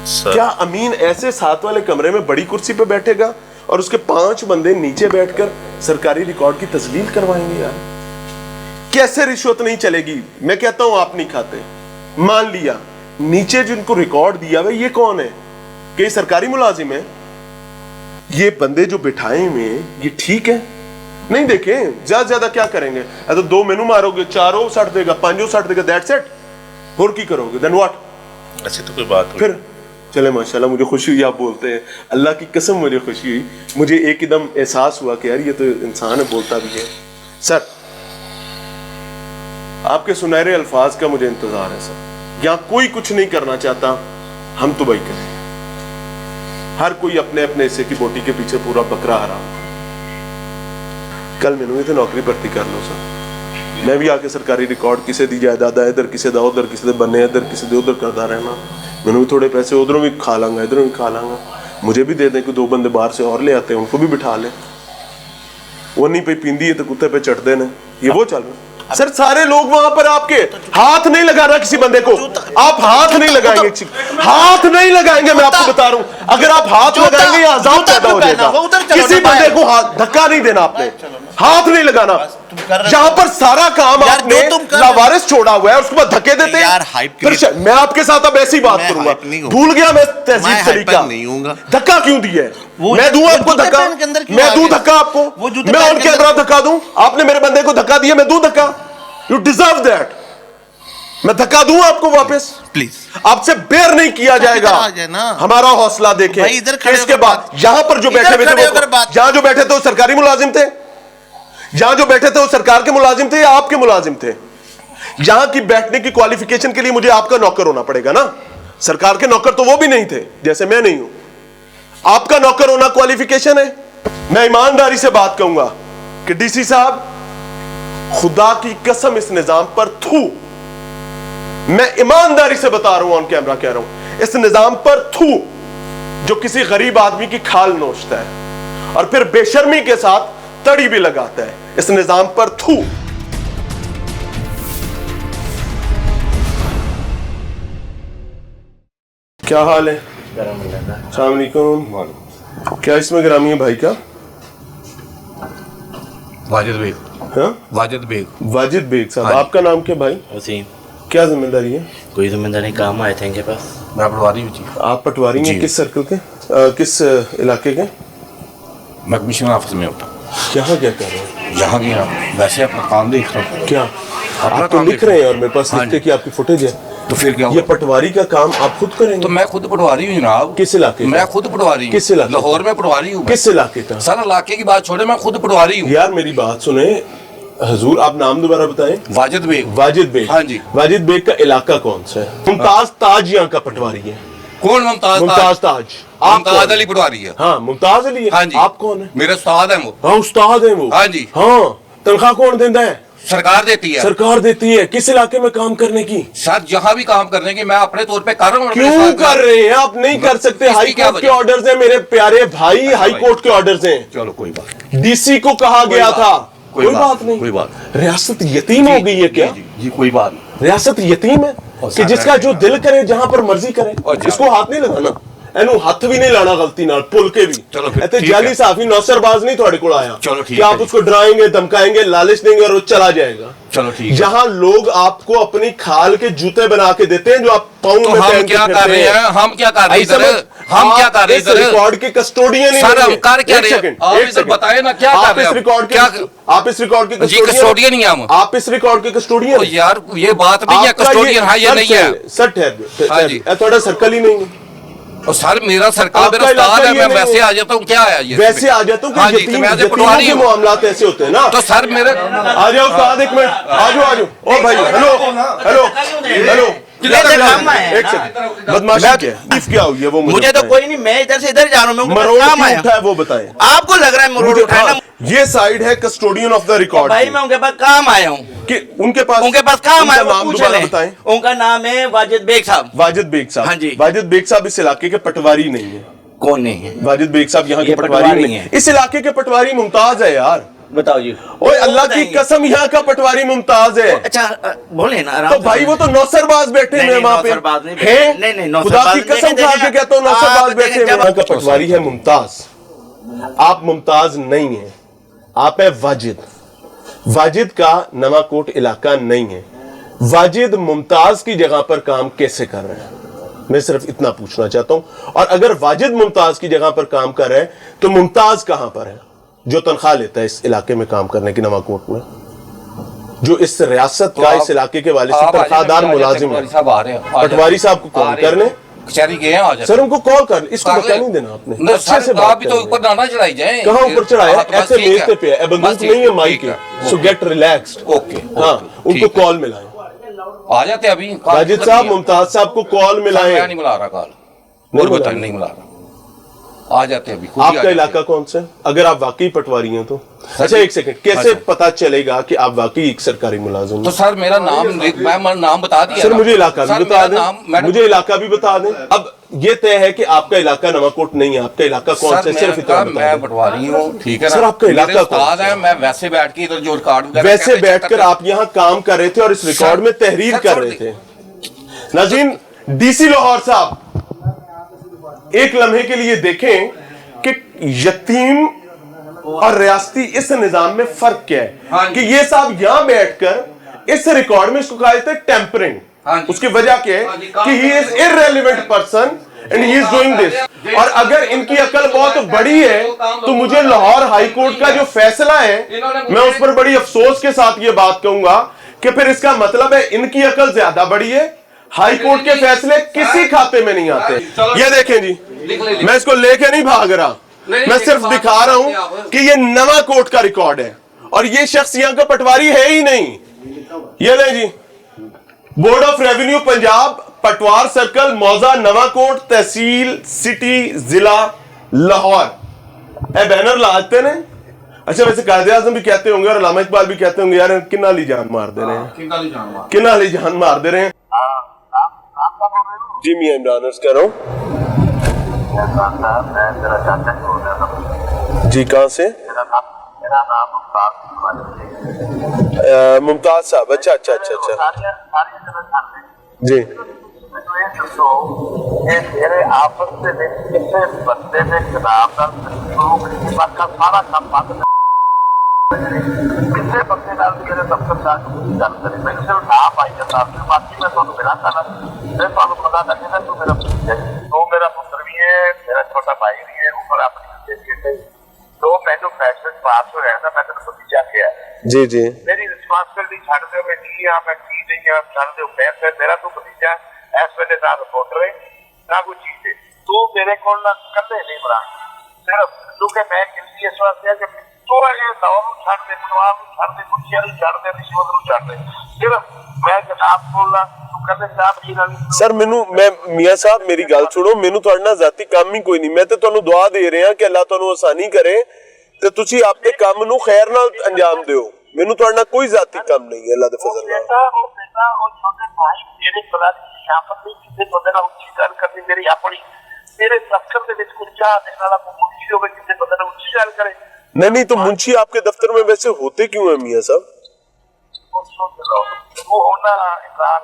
Speaker 1: क्या अमीन ऐसे साथ वाले कमरे में बड़ी कुर्सी पे बैठेगा और उसके 5 बंदे नीचे बैठकर सरकारी रिकॉर्ड की तस्लील करवाएंगे? यार कैसे रिश्वत नहीं चलेगी? मैं कहता हूं आप नहीं खाते, मान लिया नीचे जिनको रिकॉर्ड दिया हुआ ये कौन है? कि सरकारी मुलाजिम है? ये बंदे जो बिठाए हुए हैं ये ठीक है? नहीं देखें ज्यादा ज्यादा क्या करेंगे? तो 2 मेनू मारोगे, 4 सट देगा, 5 सट देगा, दैट्स इट। और की करोगे? Then what?
Speaker 2: ऐसे तो कोई बात
Speaker 1: फिर चले माशाल्लाह, मुझे खुशी हुई आप बोलते हैं, अल्लाह की कसम मुझे खुशी हुई। मुझे एकदम एहसास हुआ कि यार ये तो इंसान है, बोलता भी है। सर आपके सुनहरे अल्फाज का मुझे इंतजार है सर। यहाँ कोई कुछ नहीं करना चाहता, हम तो भाई करें। हर कोई अपने अपने हिस्से की बोटी के पीछे पूरा बकरा हराम। कल मैंने तो नौकरी भर्ती कर लो सर, मैं भी आके सरकारी रिकॉर्ड किसे दी जायदाद है, इधर किसे दा, उधर किसे दे बने, इधर किसे दे, उधर करता रहना। मैंने भी थोड़े पैसे उधरों भी खा लांगा, इधरों भी खा लांगा। मुझे भी दे दें कि 2 बंदे बाहर से और ले आते हैं, उनको भी बिठा ले। वो नहीं पे पींदी है तो कुत्ते पे चढ़ देना, ये वो चल रहा। सर सारे लोग वहां पर आपके हाथ नहीं लगा रहा किसी बंदे को, आप हाथ नहीं लगाएंगे, हाथ नहीं लगाएंगे। मैं आपको बता रहा हूं, अगर आप हाथ लगाएंगे ये अजाब पैदा हो जाएगा। किसी बंदे को हाथ धक्का नहीं देना, आपने हाथ नहीं लगाना। जहां पर सारा काम आपने लावारिस छोड़ा हुआ है उसके बाद धक्के देते हैं। मैं आपके साथ अब ऐसी बात करूंगा, भूल गया मैं तहजीब सलीका, धक्का क्यों दिया है? मैं दूं आपको धक्का? मैं दूं धक्का आपको? मैं ऑन कैमरा धक्का दूं? आपने मेरे बंदे को धक्का दिया, मैं दूं धक्का? You deserve that. मैं धक्का दूं आपको वापस?
Speaker 2: प्लीज
Speaker 1: आपसे बेर नहीं किया जाएगा।
Speaker 2: इधर आ जाए ना।
Speaker 1: हमारा हौसला देखें।
Speaker 2: भाई इधर खड़े
Speaker 1: इसके
Speaker 2: होकर
Speaker 1: बाद
Speaker 2: बात-
Speaker 1: यहां पर जो
Speaker 2: इधर
Speaker 1: बैठे हुए
Speaker 2: खड़े
Speaker 1: थे
Speaker 2: होकर बात-
Speaker 1: जहां जो बैठे थे वो सरकारी मुलाजिम थे? यहां जो बैठे थे वो सरकार के मुलाजिम थे या आपके मुलाजिम थे? यहां की बैठने की क्वालिफिकेशन के लिए मुझे आपका नौकर होना पड़ेगा ना। सरकार के नौकर तो वो भी नहीं थे, जैसे मैं नहीं हूं। आपका नौकर होना क्वालिफिकेशन है। मैं ईमानदारी से बात कहूंगा कि डीसी साहब, खुदा की कसम इस निजाम पर थू, मैं ईमानदारी से बता रहा हूं, ऑन कैमरा कह रहा हूं, इस निजाम पर थू जो किसी गरीब आदमी की खाल नोचता है और फिर बेशर्मी के साथ तड़ी भी लगाता है। इस निजाम पर थू। क्या हाल है? अस्सलाम वालेकुम। क्या इसमें ग्रामी है भाई का?
Speaker 3: वाजिद बेग।
Speaker 1: हाँ?
Speaker 3: वाजिद बेग।
Speaker 1: वाजिद बेग साहब,
Speaker 3: हाँ जी।
Speaker 1: आपका नाम क्या भाई?
Speaker 9: वसीम।
Speaker 1: क्या जिम्मेदारी है?
Speaker 9: कोई जिम्मेदारी काम आए थे इनके पास।
Speaker 3: मैं पटवारी हूँ जी।
Speaker 1: आप पटवारी हैं?
Speaker 3: जी।
Speaker 1: किस सर्कल के, किस इलाके के?
Speaker 3: मैं कमिश्नर ऑफिस में होता हूँ।
Speaker 1: यहाँ क्या कर रहे हैं?
Speaker 3: यहाँ की वैसे अपना काम देख रहा हूँ।
Speaker 1: क्या
Speaker 3: अपना
Speaker 1: आप तो
Speaker 3: काम
Speaker 1: लिख
Speaker 3: देख
Speaker 1: रहे हैं और मेरे पास
Speaker 3: हाँ
Speaker 1: लिखते
Speaker 3: जी।
Speaker 1: कि आपकी फुटेज है।
Speaker 3: तो फिर क्या
Speaker 1: ये
Speaker 3: हुआ?
Speaker 1: पटवारी का काम आप खुद करेंगे?
Speaker 3: तो मैं खुद पटवारी हूँ जनाब।
Speaker 1: किस इलाके का?
Speaker 3: मैं खुद पटवारी हूँ।
Speaker 1: किस इलाके का?
Speaker 3: लाहौर में पटवारी हूँ।
Speaker 1: किस इलाके का?
Speaker 3: सर इलाके की बात छोड़े, मैं खुद पटवारी हूँ।
Speaker 1: यार मेरी बात सुने हजूर, आप नाम दोबारा बताएं।
Speaker 3: वाजिद बेग।
Speaker 1: वाजिद बेग।
Speaker 3: हाँ जी।
Speaker 1: वाजिद बेग का इलाका कौन सा है? मुमताज ताज यहाँ का पटवारी है।
Speaker 3: कौन मुमताज?
Speaker 1: मुमताज ताज। आप
Speaker 3: मुमताज
Speaker 1: कौन?
Speaker 3: अली पटवारी है।
Speaker 1: हाँ, मुमताज अली है।
Speaker 3: हाँ जी।
Speaker 1: आप कौन है?
Speaker 3: मेरे उस्ताद हैं वो।
Speaker 1: हाँ, उस्ताद है वो।
Speaker 3: हाँ जी।
Speaker 1: हाँ, तनख्वाह कौन देता है?
Speaker 3: सरकार देती है।
Speaker 1: सरकार देती है। किस इलाके में काम करने की?
Speaker 3: सर जहाँ भी काम करने की मैं अपने तौर पे कर रहा हूँ। अपने
Speaker 1: क्यों
Speaker 3: साथ
Speaker 1: कर रहे हैं? आप नहीं कर सकते।
Speaker 3: इसकी
Speaker 1: हाई
Speaker 3: क्या
Speaker 1: कोर्ट के
Speaker 3: वजह?
Speaker 1: ऑर्डर्स हैं मेरे प्यारे भाई, हाई
Speaker 3: भाई।
Speaker 1: कोर्ट के ऑर्डर्स हैं।
Speaker 3: चलो कोई बात नहीं।
Speaker 1: डीसी को कहा गया
Speaker 3: बात-
Speaker 1: था।
Speaker 3: कोई
Speaker 1: कोई
Speaker 3: बात-
Speaker 1: बात नहीं।
Speaker 3: कोई बात।
Speaker 1: रियासत यतीम हो गई है क्या?
Speaker 3: जी कोई बात नहीं।
Speaker 1: रियासत यतीम है
Speaker 3: और
Speaker 1: कि
Speaker 3: सारा
Speaker 1: जिसका जो दिल करे जहां पर मर्जी करे।
Speaker 3: और जा-
Speaker 1: इसको हाथ नहीं लगाना, एनू हाथ भी नहीं लाना गलती नाल, पुल के भी।
Speaker 3: चलो फिर
Speaker 1: इत्थे
Speaker 3: ठीक
Speaker 1: जाली
Speaker 3: है।
Speaker 1: साफी नौसरबाज नहीं थोड़े को आया
Speaker 3: चलो ठीक
Speaker 1: कि आप
Speaker 3: है।
Speaker 1: उसको डराएंगे, धमकाएंगे, लालच देंगे और वो चला जाएगा।
Speaker 3: चलो ठीक है।
Speaker 1: जहां लोग आपको अपनी खाल के जूते बना के देते हैं जो आप पाँव
Speaker 3: तो
Speaker 1: में
Speaker 3: हम
Speaker 1: पहन के
Speaker 3: क्या
Speaker 1: फिरते
Speaker 3: कर रहे हैं? हम क्या कर रहे हैं
Speaker 1: ऐसा
Speaker 3: इधर?
Speaker 1: मत-
Speaker 3: हम
Speaker 1: आप
Speaker 3: क्या कर रहे हैं
Speaker 1: इस
Speaker 3: इधर?
Speaker 1: रिकॉर्ड के कस्टोडियन ही
Speaker 3: सर,
Speaker 1: नहीं
Speaker 3: हम
Speaker 1: है।
Speaker 3: कर क्या
Speaker 1: एक
Speaker 3: रहे हैं?
Speaker 1: सेकंड,
Speaker 3: आप
Speaker 1: एक
Speaker 3: इधर
Speaker 1: सेकंड।
Speaker 3: बताएं ना, क्या
Speaker 1: आप
Speaker 3: कर रहे
Speaker 1: इस
Speaker 3: हैं?
Speaker 1: रिकॉर्ड के
Speaker 3: क्या-
Speaker 1: आप इस रिकॉर्ड के
Speaker 3: जी कस्टोडियन ही हैं हम।
Speaker 1: आप इस रिकॉर्ड के कस्टोडियन
Speaker 3: तो यार ये बात नहीं है,
Speaker 1: आपका
Speaker 3: कस्टोडियन है या
Speaker 1: सर
Speaker 3: नहीं है?
Speaker 1: सर ठहर
Speaker 3: हाँ जी।
Speaker 1: थोड़ा सर्कल ही नहीं है।
Speaker 3: और सर मेरा सर्कल
Speaker 1: आपका
Speaker 3: मेरा उस्ताद
Speaker 1: इलाका
Speaker 3: है,
Speaker 1: ये
Speaker 3: मैं
Speaker 1: नहीं
Speaker 3: वैसे
Speaker 1: है।
Speaker 3: आ जाता हूँ। क्या है ये?
Speaker 1: वैसे आ जाता हूँ
Speaker 3: हाँ
Speaker 1: कि
Speaker 3: जी, तो
Speaker 1: यतीम
Speaker 3: मैं आज
Speaker 1: यतीमों
Speaker 3: पटवारी
Speaker 1: के
Speaker 3: हूँ।
Speaker 1: मामलात ऐसे होते हैं ना।
Speaker 3: तो सर मेरे
Speaker 1: आ जाओ उस्ताद, एक मिनट, आ जाओ, आ जाओ। ओ भाई, हेलो हेलो हेलो, एक सेकंड, बदमाशी क्या है? बीफ क्या हुई है वो
Speaker 9: मुझे तो
Speaker 1: बताएं।
Speaker 9: कोई नहीं, मैं इधर से इधर जा रहा हूँ, मैं
Speaker 1: मरोड़
Speaker 9: काम
Speaker 1: क्यों
Speaker 9: आया।
Speaker 1: उठा है वो बताएं।
Speaker 9: आपको लग रहा है मरोड़
Speaker 1: मुझे-
Speaker 9: उठाना?
Speaker 1: हाँ, ये साइड है कस्टोडियन ऑफ द रिकॉर्ड
Speaker 9: भाई मैं उनके पास काम आया हूँ।
Speaker 1: कि उनके पास
Speaker 9: काम
Speaker 1: उनका
Speaker 9: आया, वो
Speaker 1: नाम
Speaker 9: पूछ
Speaker 1: दोबारा
Speaker 9: लें।
Speaker 1: बताएं।
Speaker 9: उनका नाम है वाजिद बेग साहब।
Speaker 1: वाजिद बेग साहब।
Speaker 9: हाँ जी।
Speaker 1: वाजिद बेग साहब इस इलाके के पटवारी नहीं है।
Speaker 9: कौन नहीं है?
Speaker 1: वाजिद बेग साहब यहाँ के
Speaker 9: ये
Speaker 1: पटवारी
Speaker 9: पटवारी
Speaker 1: नहीं
Speaker 9: हैं।
Speaker 1: है। इस इलाके के पटवारी मुमताज है यार।
Speaker 9: बताओ जी।
Speaker 1: ओए अल्लाह की
Speaker 9: बताएंगे।
Speaker 1: कसम, यहाँ का पटवारी मुमताज है।
Speaker 9: अच्छा बोले ना आराम
Speaker 1: तो
Speaker 9: से।
Speaker 1: भाई वो तो नौसरबाज बैठे
Speaker 9: नहीं,
Speaker 1: हैं
Speaker 9: नहीं,
Speaker 1: वहाँ पे।
Speaker 9: नौसरबाज नहीं बैठे।
Speaker 1: हैं?
Speaker 9: नहीं, नहीं,
Speaker 1: खुदा
Speaker 9: नौसरबाज
Speaker 1: की
Speaker 9: नहीं
Speaker 1: कसम
Speaker 9: देखें,
Speaker 1: खा के कहता हूँ नौसरबाज
Speaker 9: आप
Speaker 1: बैठे हैं।
Speaker 9: देखें,
Speaker 1: यहाँ का पटवारी है मुमताज। आप मुमताज नहीं है, आप है वाजिद। वाजिद का नवाकोट इलाका नहीं है। वाजिद मुमताज की जगह पर काम कैसे कर रहे हैं, मैं सिर्फ इतना पूछना चाहता हूं। और अगर वाजिद मुमताज की जगह पर काम कर रहे हैं तो मुमताज कहां पर है जो तनख्वाह लेता है इस इलाके में काम करने की, नवाकोट में, जो इस रियासत का इस इलाके के वाले से तनख्वाहदार मुलाजिम है? पटवारी साहब को कॉल कर लें।
Speaker 3: कचहरी गए हैं आज।
Speaker 1: सर उनको कॉल कर, इसको बता नहीं देना आपने, अच्छे से बात
Speaker 3: आप भी तो ऊपर नाना चढ़ाई जाए।
Speaker 1: कहाँ ऊपर चढ़ाया?
Speaker 3: हाँ, तो बस
Speaker 1: ऐसे
Speaker 3: ठीक है।
Speaker 1: मेज पे है, बंदूक
Speaker 3: बस ठीक
Speaker 1: नहीं है
Speaker 3: है,
Speaker 1: माइक
Speaker 3: ठीक
Speaker 1: है।
Speaker 3: है।
Speaker 1: सो गेट रिलैक्स्ड।
Speaker 3: ओके
Speaker 1: हाँ, उनको
Speaker 3: ठीक है।
Speaker 1: कॉल मिलाएं।
Speaker 3: आ जाते अभी।
Speaker 1: वाजिद साहब मुमताज साहब को कॉल
Speaker 3: मैं
Speaker 1: मिलाएं।
Speaker 3: नहीं बुला रहा कॉल।
Speaker 1: नहीं
Speaker 3: और
Speaker 1: बुला
Speaker 3: बताएं,
Speaker 1: रहे?
Speaker 3: नहीं बुला रहा। आ जाते अभी खुद ही आ
Speaker 1: आपका
Speaker 3: जाते।
Speaker 1: इलाका कौन सा है, अगर आप वाकई पटवारी हैं तो? अच्छा
Speaker 3: जी।
Speaker 1: एक सेकंड, कैसे
Speaker 3: अच्छा।
Speaker 1: पता चलेगा कि आप वाकई एक सरकारी मुलाजिम
Speaker 3: तो
Speaker 1: हैं?
Speaker 3: सर मेरा नाम मैं नाम बता दिया
Speaker 1: सर
Speaker 3: ना।
Speaker 1: मुझे इलाका
Speaker 3: सर,
Speaker 1: भी बता
Speaker 3: मेरा नाम-
Speaker 1: दें,
Speaker 3: मैडम-
Speaker 1: मुझे इलाका भी बता दें। अब ये तय है कि आपका इलाका नवाकोट नहीं है, आपका इलाका कौन सा
Speaker 3: सर
Speaker 1: है, सिर्फ इतना बता
Speaker 3: मैं
Speaker 1: दें।
Speaker 3: पटवारी हूँ, ठीक है ना?
Speaker 1: सर, आपका
Speaker 3: मेरे
Speaker 1: इलाका कौन
Speaker 3: उस्ताद
Speaker 1: सा
Speaker 3: है,
Speaker 1: है?
Speaker 3: मैं वैसे बैठ के इधर जो रिकॉर्ड वगैरह
Speaker 1: वैसे
Speaker 3: कहते हैं,
Speaker 1: बैठकर आप यहाँ काम कर रहे थे और इस रिकॉर्ड में तहरीर
Speaker 3: सर,
Speaker 1: कर
Speaker 3: छोड़
Speaker 1: रहे थे। नाज़रीन, डीसी लाहौर साहब एक लम्हे के लिए देखें कि यतीम और रियासती इस निजाम में फर्क क्या
Speaker 3: हाँ
Speaker 1: है
Speaker 3: जी।
Speaker 1: कि ये साहब यहां बैठकर इस रिकॉर्ड में इसको कहा जाता है टेम्परिंग।
Speaker 3: हाँ जी।
Speaker 1: उसकी वजह क्या
Speaker 3: हाँ
Speaker 1: है
Speaker 3: जी,
Speaker 1: कि he is irrelevant person and he is doing this. और अगर इनकी अकल बहुत बड़ी है तो मुझे लाहौर हाई कोर्ट का जो फैसला है मैं उस पर बड़ी अफसोस के साथ ये बात कहूंगा کہ پھر اس کا مطلب ہے ان کی عقل زیادہ بڑی ہے, ہائی کورٹ کے فیصلے کسی کھاتے میں نہیں آتے. یہ دیکھیں جی, میں اس کو لے کے نہیں بھاگ رہا, میں صرف دکھا رہا ہوں کہ یہ نواں کورٹ کا ریکارڈ ہے, اور یہ شخص یہاں کا پٹواری ہے ہی نہیں. یہ لیں جی, بورڈ آف ریونیو پنجاب, پٹوار سرکل, موضع, نواں کوٹ, تحصیل سٹی, ضلع لاہور. اے بینر لاجتے نے. اچھا ویسے قائد اعظم بھی کہتے ہوں گے اور علامہ اقبال بھی کہتے ہوں گے, یار کنہ لی جان مار دے رہے ہیں, کنہ لی جان مار دے رہے ہیں. جی میاں عمران عرض کر رہا ہوں. جی کہاں سے؟ ممتاز صاحب. اچھا اچھا اچھا اچھا جی.
Speaker 10: میرے آپس سے کسی بندے نے خراب سارا کام بند کسی بندے میرے دفتر جا کے گل کری, میں صرف نام آئی جاتا, باقی میں تمہیں ملا کرنا, میں تمہیں پتا لگے گا تو میرا پتر بھی ہے, میرا چھوٹا بھائی بھی ہے, اوپر اپنی تو پہلو فیصلے پاس ہو رہا تھا, میں تمہیں بتیجا کیا
Speaker 1: جی جی
Speaker 10: میری رسپانسبلٹی چھڑ دو, میں نہیں ہاں میں ٹھیک نہیں ہاں چھڑ دو, میرا تو بتیجا اس ویلے نہ رپورٹر ہے نہ کوئی چیز ہے, تو میرے کو کدے نہیں بنا صرف کیونکہ میں کسی اس واسطے ہے کہ تو لاؤ چھڑ دے, پٹوار چھڑ دے, منشیاں چھڑ دے, رشوت چھڑ دے, صرف میں جناب بولنا
Speaker 1: سر مینوں میں میاں صاحب میری گل سنو, مینوں تہاڈے نال ذاتی کام ہی کوئی نہیں, میں تے تانوں دعا دے رہا کہ اللہ تانوں آسانی کرے تے تسی اپنے کام نو خیر نال انجام دیو, مینوں تہاڈے نال کوئی ذاتی کام نہیں ہے اللہ دے فضل نال.
Speaker 10: بیٹا او چھوٹے بھائی میرے بلا شامت نہیں کسی بندے نال اچھی گل کرنی میری اپنی, میرے دفتر دے وچ کچھ چاہ دینے والا کوئی منشی ہوے کسی بندے نال اچھی گل کرے.
Speaker 1: نہیں تو منشی آپ کے دفتر میں ویسے ہوتے کیوں ہیں میاں صاحب؟
Speaker 10: وہ ہونا عمران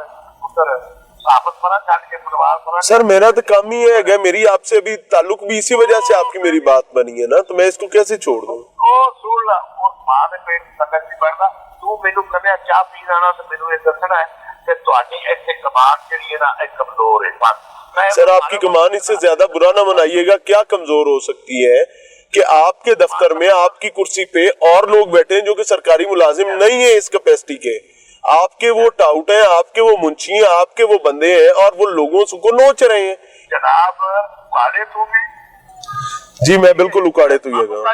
Speaker 1: سر میرا تو کام ہی ہے, میری آپ سے ابھی تعلق بھی اسی وجہ سے آپ کی میری بات بنی ہے نا, تو میں اس کو کیسے چھوڑ دوں؟ سر آپ کی کمان اس سے زیادہ برا نہ منائیے گا, کیا کمزور ہو سکتی ہے کہ آپ کے دفتر میں آپ کی کرسی پہ اور لوگ بیٹھے ہیں جو کہ سرکاری ملازم نہیں ہیں اس کیپیسٹی کے, آپ کے وہ ٹاؤٹ ہیں, آپ کے وہ منشی ہیں, آپ کے وہ بندے ہیں, اور وہ لوگوں کو نوچ رہے ہیں.
Speaker 10: جناب اکاڑے تو گے
Speaker 1: جی, میں بالکل اکاڑے تو یہ گا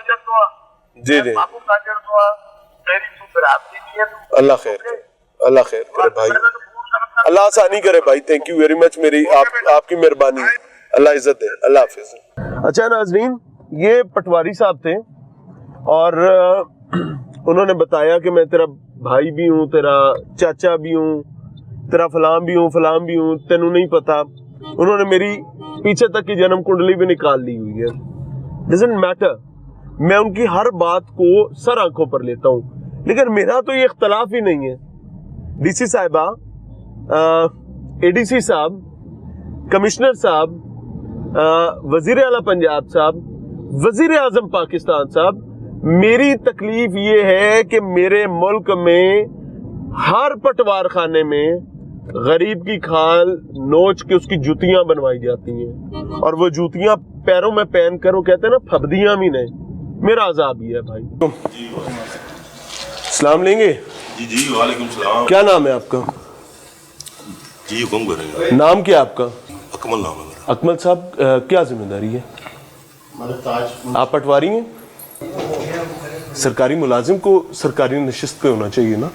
Speaker 1: جی جی. اللہ خیر کرے, اللہ خیر کرے بھائی, اللہ آسانی کرے بھائی. تھینک یو ویری مچ, میری آپ کی مہربانی, اللہ عزت دے, اللہ حافظ. اچھا ناظرین, یہ پٹواری صاحب تھے اور انہوں نے بتایا کہ میں تیرا بھائی بھی ہوں, تیرا چاچا بھی ہوں, تیرا فلاں بھی ہوں, فلاں بھی ہوں, تینوں نہیں پتا. انہوں نے میری پیچھے تک کی جنم کنڈلی بھی نکال لی ہوئی ہے. ڈزنٹ میٹر, میں ان کی ہر بات کو سر آنکھوں پر لیتا ہوں, لیکن میرا تو یہ اختلاف ہی نہیں ہے. ڈی سی صاحبہ, اے ڈی سی صاحب, کمشنر صاحب, وزیر اعلیٰ پنجاب صاحب, وزیر اعظم پاکستان صاحب, میری تکلیف یہ ہے کہ میرے ملک میں ہر پٹوار خانے میں غریب کی کھال نوچ کے اس کی جوتیاں بنوائی جاتی ہیں, اور وہ جوتیاں پیروں میں پہن کر وہ کہتے ہیں نا پھبدیاں بھی نہیں. میرا عذاب یہ ہے بھائی. سلام لیں گے؟
Speaker 2: جی جی وعلیکم السلام.
Speaker 1: کیا نام ہے آپ کا؟
Speaker 2: جی حکم کریں گے.
Speaker 1: نام کیا آپ کا؟
Speaker 2: اکمل نام ہے میرا.
Speaker 1: اکمل صاحب, کیا ذمہ داری ہے؟ آپ پٹواری ہیں, سرکاری ملازم کو سرکاری نشست پہ ہونا چاہیے نا.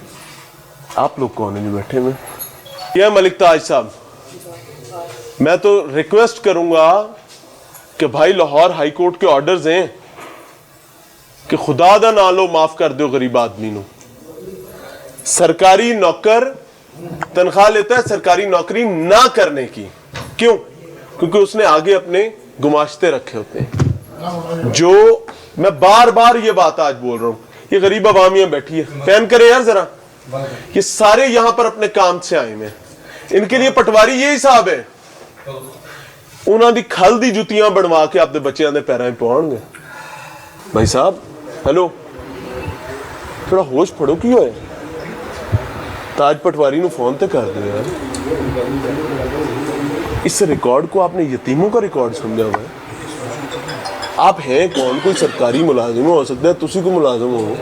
Speaker 1: آپ لوگ کون ہیں جو بیٹھے ہوئے؟ یہ ملک تاج صاحب, میں تو ریکویسٹ کروں گا کہ بھائی لاہور ہائی کورٹ کے آرڈرز ہیں کہ خدا دا نہ لو, معاف کر دو غریب آدمی نو. سرکاری نوکر تنخواہ لیتا ہے سرکاری نوکری نہ کرنے کی, کیوں؟ کیونکہ اس نے آگے اپنے گماشتے رکھے ہوتے ہیں. جو میں بار بار یہ بات آج بول رہا ہوں, یہ غریب عوامیاں بیٹھی ہے, پین کرے یار ذرا, یہ سارے یہاں پر اپنے کام سے آئے ہیں, ان کے لیے پٹواری یہ حساب ہے. انہاں دی کھل دی جوتیاں بنوا کے آپ دے بچیاں دے پیراں پاؤن گے. بھائی صاحب ہیلو, تھوڑا ہوش پڑو کی ہوئے, تاج پٹواری نو فون تے کر دو یار. اس ریکارڈ کو آپ نے یتیموں کا ریکارڈ سمجھا ہوا ہے. آپ ہیں کون؟ کوئی سرکاری ملازم ہو سکتا ہے, تسی کو ملازم ہو,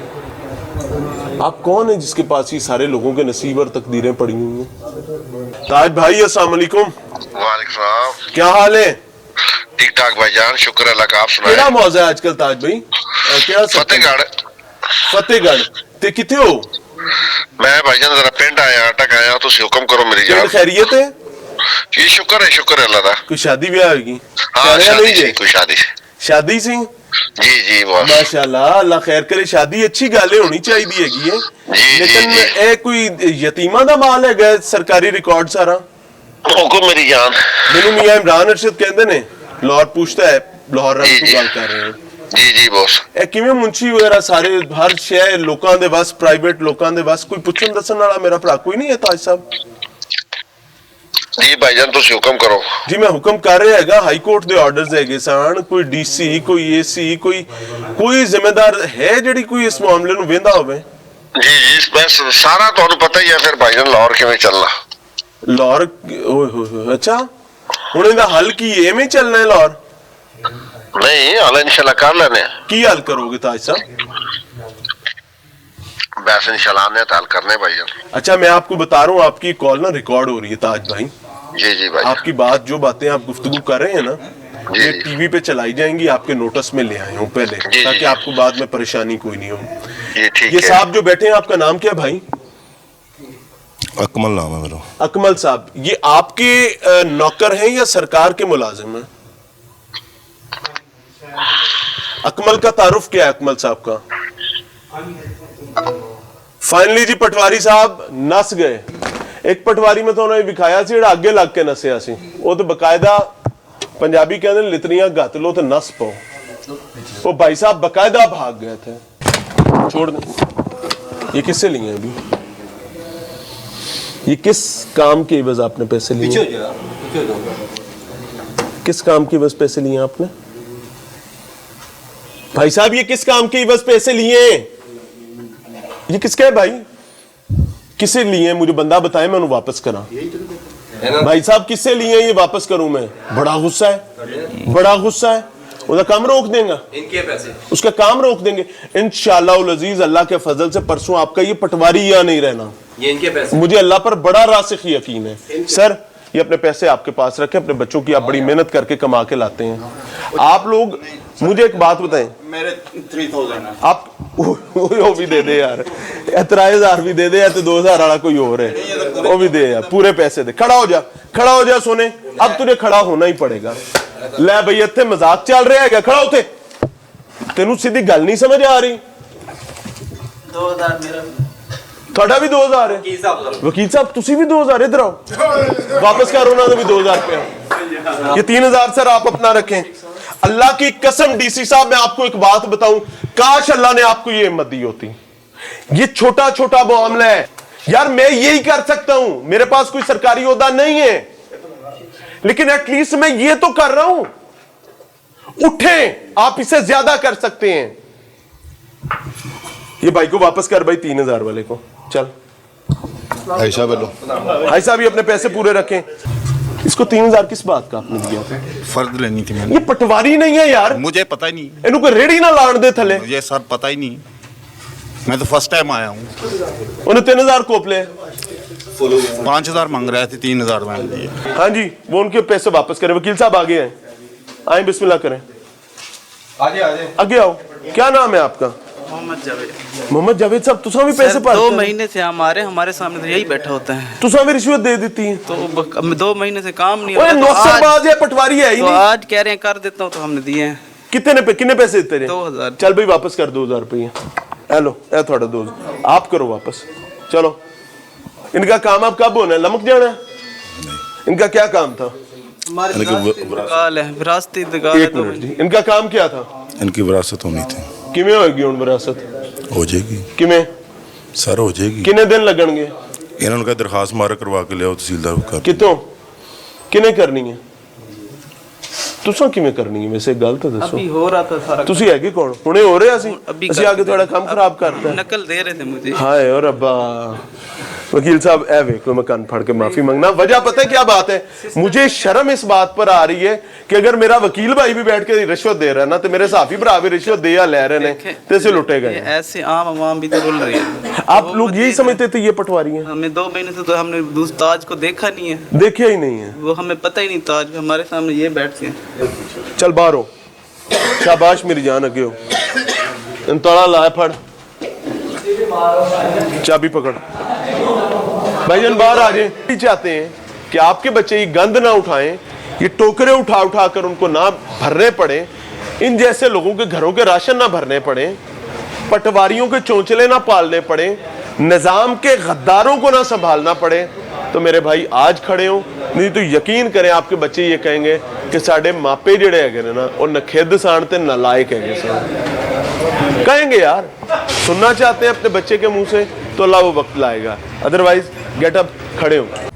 Speaker 1: आप कौन है जिसके पास ये सारे लोगों के नसीब और तकदीरें पड़ी हुई हैं? ताज भाई अस्सलाम वालेकुम।
Speaker 10: वालेकुम सलाम।
Speaker 1: क्या हाल है?
Speaker 10: ठीक ठाक भाईजान, शुक्र अल्लाह का। आप
Speaker 1: केड़ा
Speaker 10: सुनाए?
Speaker 1: मौजा है आजकल ताज भाई? क्या
Speaker 10: फतेहगढ़।
Speaker 1: फतेहगढ़ ते किथे हो?
Speaker 10: मैं भाईजान जरा पिंड आया, अटक आया, तो हुक्म करो मेरी
Speaker 1: क्या
Speaker 10: जान।
Speaker 1: खैरियत है?
Speaker 10: ये शुक्र है अल्लाह का।
Speaker 1: कोई शादी ब्याह होगी?
Speaker 10: हाँ
Speaker 1: क्या
Speaker 10: शादी
Speaker 1: नहीं
Speaker 10: सी,
Speaker 1: है?
Speaker 10: कोई शादी।
Speaker 1: शादी सी?
Speaker 10: जी जी बॉस।
Speaker 1: माशाल्लाह, अल्लाह खैर करे। शादी अच्छी गल होनी चाहिए हैगी है,
Speaker 10: जी,
Speaker 1: लेकिन
Speaker 10: जी।
Speaker 1: ए कोई यतीमा दा माल है सरकारी रिकॉर्ड सारा?
Speaker 10: हुक्म मेरी जान।
Speaker 1: मैनू मियां इमरान अरशद कहते ने, लाहौर पूछता है, लाहौर रंग
Speaker 10: जी,
Speaker 1: तो
Speaker 10: जी।
Speaker 1: गल कर रहे हैं।
Speaker 10: जी जी बॉस।
Speaker 1: ए किवें मुंशी वगैरह सारे हर शय लोकां दे बस, प्राइवेट लोकां दे बस, कोई पुछन दसन वाला मेरा भरा कोई नहीं है ताज साहब?
Speaker 10: जी भाईजान तुम हुक्म करो।
Speaker 1: जी मैं हुक्म कर रहा हैगा, हाई कोर्ट दे ऑर्डर्स हैगे सन, कोई डीसी कोई एसी कोई जिम्मेदार है जिहड़ी कोई इस मामले नूं वेंदा होवे?
Speaker 10: जी जी बस सारा तुहानू पता ही है फिर भाईजान लाहौर किवें चलना।
Speaker 1: लाहौर ओए होए अच्छा, हुण इहदा हल की है? एवें चलना है लाहौर?
Speaker 10: नहीं हाल इंशाल्लाह कर लेने।
Speaker 1: की हल करोगे ताज साहब?
Speaker 10: बस इंशाल्लाह ने हल करने भाईजान।
Speaker 1: अच्छा मैं आपको बता रहा हूँ, आपकी कॉल ना रिकॉर्ड हो रही है ताज भाई।
Speaker 10: जी जी भाई।
Speaker 1: आपकी बात, जो बातें आप गुफ्तगू कर रहे हैं ना,
Speaker 10: जी,
Speaker 1: ये
Speaker 10: जी।
Speaker 1: टीवी पे चलाई जाएंगी, आपके नोटिस में ले आए हूँ पहले,
Speaker 10: जी,
Speaker 1: ताकि
Speaker 10: जी।
Speaker 1: आपको बाद में परेशानी कोई नहीं हो।
Speaker 10: ये ठीक
Speaker 1: ये
Speaker 10: है।
Speaker 1: साहब जो बैठे हैं, आपका नाम क्या भाई?
Speaker 2: अकमल नाम है मेरा।
Speaker 1: अकमल साहब, ये आपके नौकर हैं या सरकार के मुलाजिम हैं? अकमल का तारुफ क्या है अकमल साहब का? फाइनली जी पटवारी साहब नस गए। एक पटवारी में तो उन्होंने विखाया सी, अगे लग के नसिया सी, वो तो बकायदा पंजाबी कहते लितरियां गत लो तो नस पाओ। वो भाई साहब बकायदा भाग गए थे। छोड़ दें। ये किससे लिए अभी? ये किस काम के एवज आपने पैसे लिए? किस काम के एवज पैसे लिए आपने? भाई साहब ये किस काम के एवज पैसे लिए? ये किसका है भाई? किसे लिए? मुझे बंदा बताए, मैं उन्हें वापस करा। भाई साहब किससे लिए ये वापस करूं मैं? बड़ा गुस्सा है, बड़ा गुस्सा है। उसका काम रोक देंगे, इनके पैसे उसका काम रोक देंगे इंशाअल्लाह अजीज। अल्लाह के फजल से परसों आपका ये पटवारी या नहीं रहना,
Speaker 9: ये इनके पैसे।
Speaker 1: मुझे अल्लाह पर बड़ा रासिख यकीन है। सर ये अपने पैसे आपके पास रखें, अपने बच्चों की आप बड़ी मेहनत करके कमा के लाते हैं आप लोग। मुझे एक बात बताएं,
Speaker 9: मेरे 3000 है।
Speaker 1: आप वो भी दे दे यार, 3000 भी दे दे, या तो 2000 वाला कोई और है वो भी दे यार, पूरे पैसे दे। खड़ा हो जा सोने, अब तुझे खड़ा होना ही पड़ेगा। ले भई इत्थे मजाक चल रहा है, खड़ा होते। तेनू सीधी गल नहीं समझ आ रही?
Speaker 9: 2000 मेरा
Speaker 1: थोड़ा भी 2000 है? वकील साहब तुसी भी 2000? इधर आओ, वापस करो ना भी 2000 रुपया। ये 3000 सर आप अपना रखें। अल्लाह की कसम डीसी साहब मैं आपको एक बात बताऊं, काश अल्लाह ने आपको ये हिम्मत दी होती। ये छोटा छोटा मामला है यार, मैं यही कर सकता हूं, मेरे पास कोई सरकारी ओहदा नहीं है, लेकिन एटलीस्ट मैं ये तो कर रहा हूं। उठें, आप इसे ज्यादा कर सकते हैं। ये भाई को वापस कर भाई, 3000 वाले को। चल
Speaker 2: ऐसा बोलो।
Speaker 1: भाई साहब ये अपने पैसे पूरे रखें। इसको 3000 किस बात का आपने दिया था?
Speaker 8: फर्द लेनी थी मैंने।
Speaker 1: ये पटवारी नहीं है यार,
Speaker 8: मुझे पता ही नहीं,
Speaker 1: इनको कोई रेड़ी ना लान दे थले।
Speaker 8: मुझे सर पता ही नहीं, मैं तो फर्स्ट टाइम आया हूँ।
Speaker 1: उन्हें 3000 कोप ले।
Speaker 8: 5000 मांग रहे थे, 3000 मैंने दिए।
Speaker 1: हाँ जी वो उनके पैसे वापस करें। वकील साहब आगे हैं, आए बिस्मिल्लाह करें, आगे आओ। क्या नाम है आपका? मोहम्मद जावेद साहब, तुसा भी पैसे पाते?
Speaker 7: 2 महीने से हमारे सामने तो यही बैठा होता है,
Speaker 1: तुसा भी रिश्वत दे देती है?
Speaker 7: तो 2 महीने से काम नहीं
Speaker 1: ओए
Speaker 7: होता।
Speaker 1: नौसरबाज है, पटवारी है ही
Speaker 7: तो
Speaker 1: नहीं।
Speaker 7: आज कह रहे हैं कर देता हूँ, तो हमने दिए हैं।
Speaker 1: कितने पैसे देते रहे?
Speaker 7: 2000।
Speaker 1: चल भाई वापस कर 2000 रुपये। हेलो ए थोड़ा 2000 आप करो वापस। चलो इनका काम अब कब होना है? लमक जाना है? इनका क्या काम था?
Speaker 7: इंतकाल है, विरासती इंतकाल है।
Speaker 1: एक मिनट जी, इनका काम क्या था?
Speaker 2: इनकी विरासत होनी थी।
Speaker 1: किमें होगी हुण विरासत?
Speaker 2: हो जाएगी
Speaker 1: किमें
Speaker 2: सर, हो जाएगी।
Speaker 1: किन्ने दिन लगणगे?
Speaker 2: इन्होंने कहा दरखास्त मारा करवा के लियाओ तहसीलदार कर।
Speaker 1: कितों किने करनी है? ਤੁਸਾਂ ਕਿਵੇਂ ਕਰਨੀ ਹੈ ਵੈਸੇ ਗੱਲ ਤਾਂ ਦੱਸੋ
Speaker 7: अभी हो रहा था सारा
Speaker 1: ਤੁਸੀਂ ਹੈਗੇ ਕੌਣ ਹੁਣੇ ਹੋ ਰਿਹਾ ਸੀ
Speaker 7: अभी
Speaker 1: ਅਸੀਂ ਆ ਕੇ ਤੁਹਾਡਾ ਕੰਮ ਖਰਾਬ ਕਰਤਾ
Speaker 7: नकल दे रहे थे मुझे
Speaker 1: हाय और अब्बा वकील साहब ए वेखो मैं कान फाड़ के माफी मांगना वजह पता है क्या बात है मुझे शर्म इस बात पर आ रही है कि अगर मेरा वकील भाई भी बैठ के रिश्वत दे रहा है ना तो मेरे साफी भरा भी रिश्वत दे या ले रहे हैं तो इसे लुटे गए
Speaker 7: ऐसे आम आवाम भी तो रुल रही है
Speaker 1: आप लोग यही समझते थे ये पटवारी हैं
Speaker 7: हमें 2 महीने से तो हमने ताज को देखा नहीं है
Speaker 1: देखा ही नहीं है
Speaker 7: वो हमें पता ही नहीं ताज हमारे सामने ये बैठते हैं
Speaker 1: चल बाहर हो शाबाश मेरी जान अगे हो तड़ा लाए फड़ चाबी पकड़ भाईजान बाहर आ जाए चाहते हैं कि आपके बच्चे ये गंद ना उठाएं ये टोकरे उठा उठा कर उनको ना भरने पड़े इन जैसे लोगों के घरों के राशन ना भरने पड़े पटवारियों के चोंचले ना पालने पड़े निजाम के गद्दारों को ना संभालना पड़े तो मेरे भाई आज खड़े हो नहीं तो यकीन करें आपके बच्चे ये कहेंगे कि साडे मापे जेड़े हैगे ने ना वो नखेद सान ते नालायक हैगे सन कहेंगे यार सुनना चाहते हैं अपने बच्चे के मुंह से तो अल्लाह वो वक्त लाएगा अदरवाइज गेट अप खड़े हो